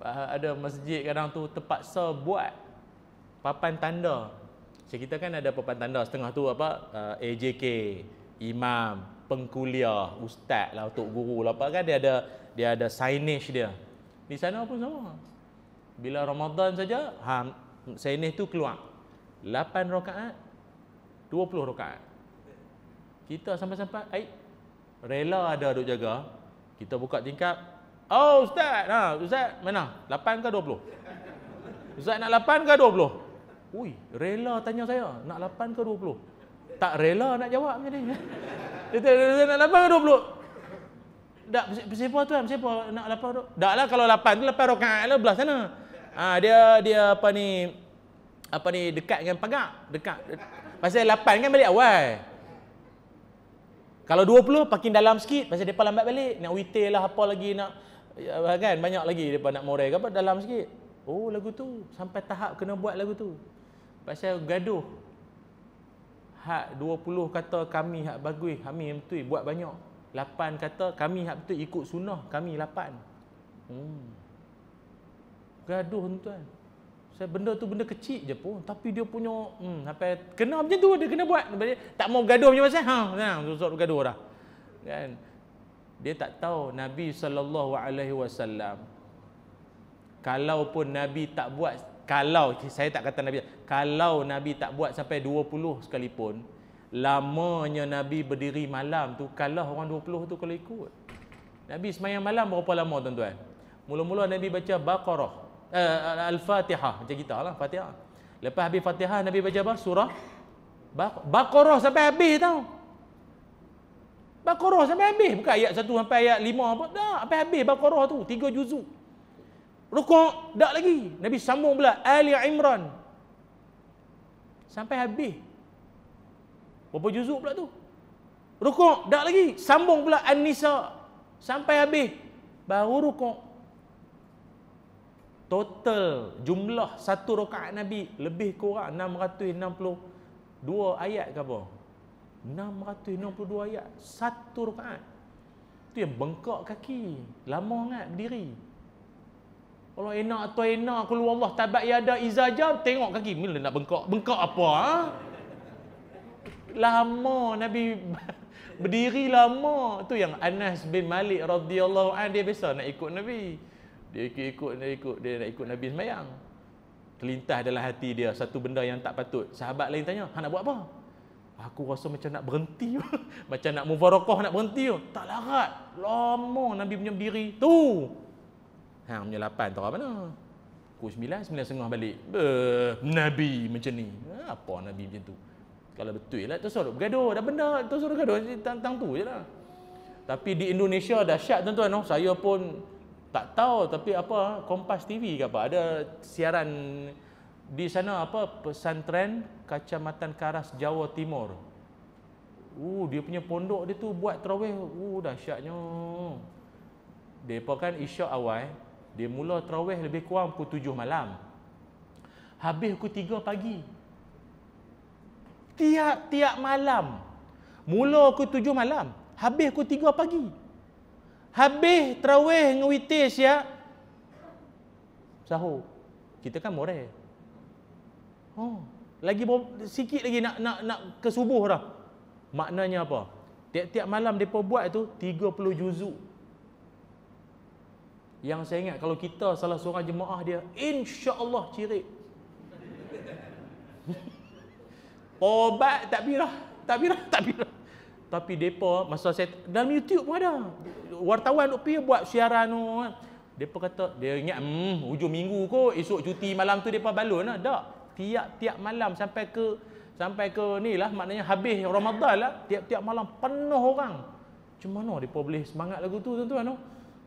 S1: ada masjid kadang tu terpaksa buat papan tanda. Macam kita kan ada papan tanda setengah tu apa AJK, imam, pengkuliah, ustaz lah, untuk guru lah apa kan, dia ada signage dia. Di sana pun sama. Bila Ramadan saja, signage tu keluar. 8 rakaat, 20 rakaat. Kita sampai-sampai rela ada duk jaga. Kita buka tingkap. Oh ustaz, ustaz mana? 8 ke 20? Ustaz nak 8 ke 20? Ui, rela tanya saya, nak 8 ke 20? Tak rela nak jawab macam ni. Dia nak 8 ke 20? Tak, siapa tuan? Siapa nak 8 tu? Tak lah, kalau 8 tu 8 rakaat lah belah sana. Dia apa ni dekat dengan pagar, dekat. Pasal 8 kan balik awal. Kalau 20 parking dalam sikit, pasal depa lambat balik, nak witir lah apa lagi nak kan, banyak lagi depa nak morai ke apa, dalam sikit. Oh, lagu tu sampai tahap kena buat lagu tu. Pasal gaduh. Hak 20 kata kami hak bagus, kami yang betul buat banyak. 8 kata kami hak betul ikut sunnah, kami 8. Gaduh tuan. Saya benda tu benda kecil je pun, tapi dia punya sampai kena macam tu, dia kena buat. Tak mau gaduh macam pasal susah gaduh dah. Kan? Dia tak tahu Nabi SAW, kalaupun Nabi tak buat, kalau saya tak kata Nabi, kalau Nabi tak buat sampai 20 sekalipun, lamanya Nabi berdiri malam tu kalah orang 20 tu kalau ikut. Nabi semayang malam berapa lama tuan-tuan? Mula-mula Nabi baca Baqarah, Al-Fatihah macam kita lah, Fatihah. Lepas habis Fatihah Nabi baca apa? Surah Baqarah sampai habis tau. Baqarah sampai habis, bukan ayat 1 sampai ayat 5 apa. Tak, sampai habis Baqarah tu 3 juzuk. Rukuk tak lagi. Nabi sambung pula Ali Imran sampai habis. Berapa juzuk pula tu? Rukuk tak lagi, sambung pula An-Nisa sampai habis. Baru rukuk. Total jumlah satu rakaat Nabi lebih kurang 662 ayat ke apa? 662 ayat satu rakaat. Tu yang bengkak kaki, lama sangat berdiri. Kalau enak atau enak keluar Allah tabat yada izajab, tengok kaki bila nak bengkak. Bengkak apa Lama Nabi berdiri lama. Tu yang Anas bin Malik radhiyallahu anhu, dia biasa nak ikut Nabi. Dia nak ikut Nabi sembahyang. Terlintas dalam hati dia satu benda yang tak patut. Sahabat lain tanya, "Hang nak buat apa?" Aku rasa macam nak berhenti. Macam nak mufarakah nak berhenti. Tak larat. Lama Nabi punya berdiri. Tu. Hang punya 8 tahu mana? Pukul 9, 9.30 balik. Nabi macam ni. Apa Nabi macam tu? Kalau betul lah, terus suruh bergaduh. Dah benda, terus suruh gaduh. Tentang tu je lah. Tapi di Indonesia dahsyat tuan-tuan. Saya pun tak tahu. Tapi apa, Kompas TV ke apa, ada siaran di sana apa, pesantren Kacamatan Karas, Jawa Timur. Dia punya pondok dia tu buat tarawih. Dahsyatnya. Depa kan isyak awal, dia mula tarawih lebih kurang pukul 7 malam. Habis pukul 3 pagi. Tiap-tiap malam. Mula pukul 7 malam, habis pukul 3 pagi. Habis tarawih dengan witir siap sahur. Kita kan moral. Lagi sikit lagi nak ke subuh dah. Maknanya apa? Tiap-tiap malam depa buat tu 30 juzuk. Yang saya ingat kalau kita salah seorang jemaah dia, insya-Allah cirit. Obat takbirah. Tapi depa masa saya dalam YouTube pun ada. Wartawan duk pergi buat siaran tu. Depa kata dia ingat hujung minggu kot, esok cuti malam tu depa balun lah. Tak. Tiap-tiap malam sampai ke ni lah, maknanya habis Ramadan lah, tiap-tiap malam penuh orang. Macam mana depa boleh semangat lagu tu tuan-tuan?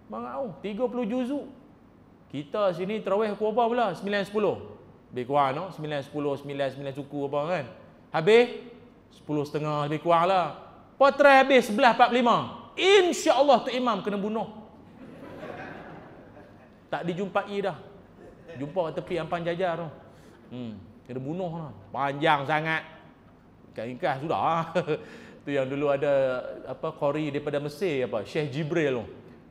S1: Semangat 30 juzuk. Kita sini tarawih pukul apa pula? 9.10. Lebih kurang 9.10, 9 suku apa kan. Habis 10.30 lebih kurang lah. Potret habis 11.45. Insya-Allah tu imam kena bunuh. Tak dijumpai dah. Jumpa tepi Ampang Jajar tu. Kena bunuh lah. Panjang sangat. Ikan sudah. Tu yang dulu ada apa qori daripada Mesir apa, Syekh Jibril tu.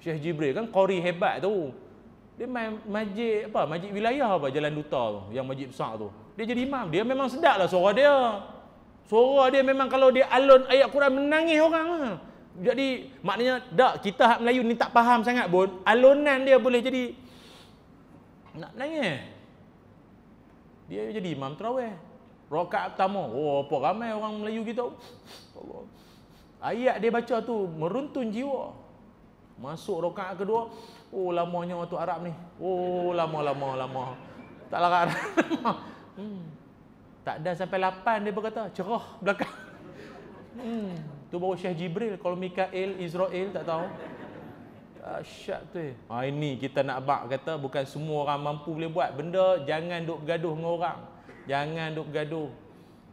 S1: Syekh Jibril kan qori hebat tu. Dia main masjid apa? Masjid wilayah apa? Jalan Duta tu, yang masjid besar tu. Dia jadi imam. Dia memang sedaplah suara dia. Suara dia memang kalau dia alun ayat Quran menangis orang lah. Jadi maknanya tak, kita hak Melayu ni tak faham sangat pun, alunan dia boleh jadi nak nangis. Dia jadi imam tarawih. Rakaat pertama, oh apa ramai orang Melayu kita. Allah. Ayat dia baca tu meruntun jiwa. Masuk rakaat kedua, oh lamanya waktu Arab ni. Oh lama. Tak larat. Tak ada sampai 8 dia berkata, cerah belakang. Tu baru Syekh Jibril, kalau Mikail, Israel tak tahu. Dahsyat tu. Ini kita nak bak kata bukan semua orang mampu boleh buat benda, jangan duk bergaduh dengan orang. Jangan duk bergaduh.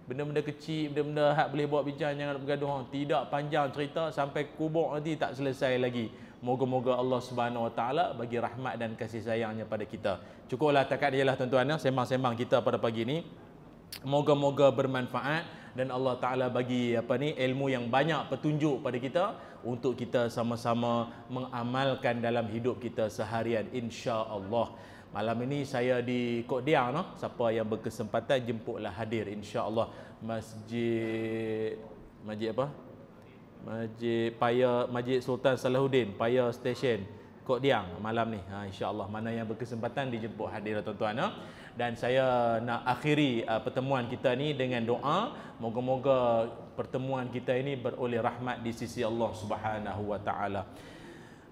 S1: Benda-benda kecil, benda-benda hak boleh buat bincang, jangan duk bergaduh. Tidak panjang cerita sampai kubur nanti tak selesai lagi. Moga-moga Allah Subhanahu Wa Taala bagi rahmat dan kasih sayangnya pada kita. Cukuplah takat dia lah tuan-tuan, sembang-sembang kita pada pagi ni. Moga-moga bermanfaat dan Allah Ta'ala bagi ilmu yang banyak petunjuk pada kita untuk kita sama-sama mengamalkan dalam hidup kita seharian, insya-Allah. Malam ini saya di Kok Diang, siapa yang berkesempatan jemputlah hadir, insya-Allah. Masjid apa? Masjid Sultan Salahuddin, Paya Station, Kok Diang malam ni. Insya-Allah mana yang berkesempatan dijemput hadir tuan-tuan. Dan saya nak akhiri pertemuan kita ni dengan doa, moga-moga pertemuan kita ini beroleh rahmat di sisi Allah Subhanahu Wa Taala.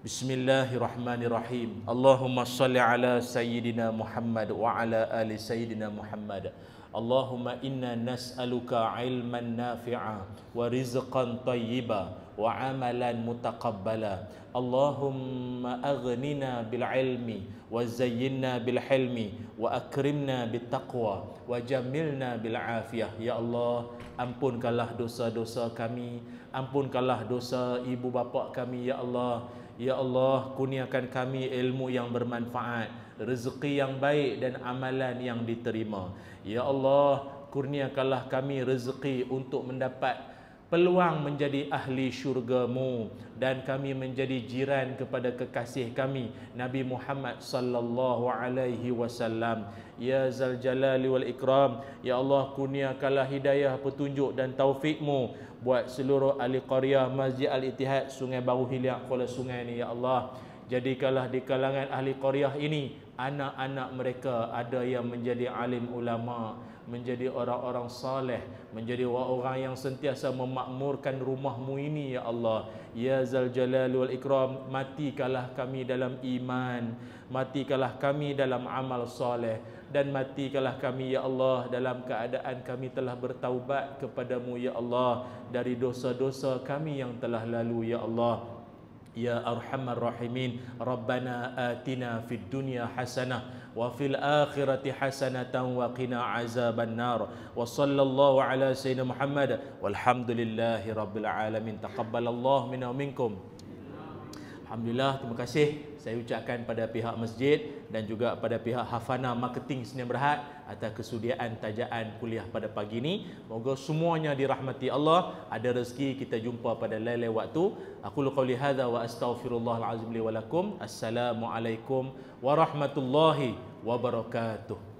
S1: Bismillahirrahmanirrahim. Allahumma salli ala sayyidina Muhammad wa ala ali sayyidina Muhammad. Allahumma inna nas'aluka ilman nafi'a wa rizqan tayyiba wa amalan mutaqabbala. Allahumma aghnina bil ilmi wa zayyinna bil hilmi wa akrimna bit taqwa wa jamilna bil afiyah. Ya Allah, ampunkanlah dosa-dosa kami, ampunkanlah dosa ibu bapa kami ya Allah. Ya Allah, kurniakan kami ilmu yang bermanfaat, rezeki yang baik dan amalan yang diterima. Ya Allah, kurniakanlah kami rezeki untuk mendapat peluang menjadi ahli syurga-Mu dan kami menjadi jiran kepada kekasih kami Nabi Muhammad sallallahu alaihi wasallam. Ya Zal Jalali wal Ikram, ya Allah, kurniakanlah hidayah, petunjuk dan taufik-Mu buat seluruh ahli qaryah Masjid Al-Ittihad Sungai Baru Hilyak Kuala Sungai ni ya Allah. Jadikanlah di kalangan ahli qaryah ini anak-anak mereka ada yang menjadi alim ulama, menjadi orang-orang saleh, menjadi orang yang sentiasa memakmurkan rumah-Mu ini ya Allah. Ya Zal Jalali wal Ikram, matikanlah kami dalam iman, matikanlah kami dalam amal saleh, dan matikanlah kami ya Allah dalam keadaan kami telah bertaubat kepadamu ya Allah dari dosa-dosa kami yang telah lalu ya Allah. Ya Arhamar Rahimin, Rabbana atina fid dunya hasanah wa fil akhirati hasanatan wa qina azaban nar. Wa sallallahu ala sayyidina Muhammad walhamdulillahi rabbil alamin. Taqabbalallahu minna wa minkum. Alhamdulillah, terima kasih saya ucapkan pada pihak masjid dan juga pada pihak Hafana Marketing Sdn Bhd atas kesudiaan tajaan kuliah pada pagi ini. Moga semuanya dirahmati Allah, ada rezeki kita jumpa pada lain-lain waktu. Aku qauli hadza wa astaghfirullahal azim li wa lakum. Assalamualaikum warahmatullahi wabarakatuh.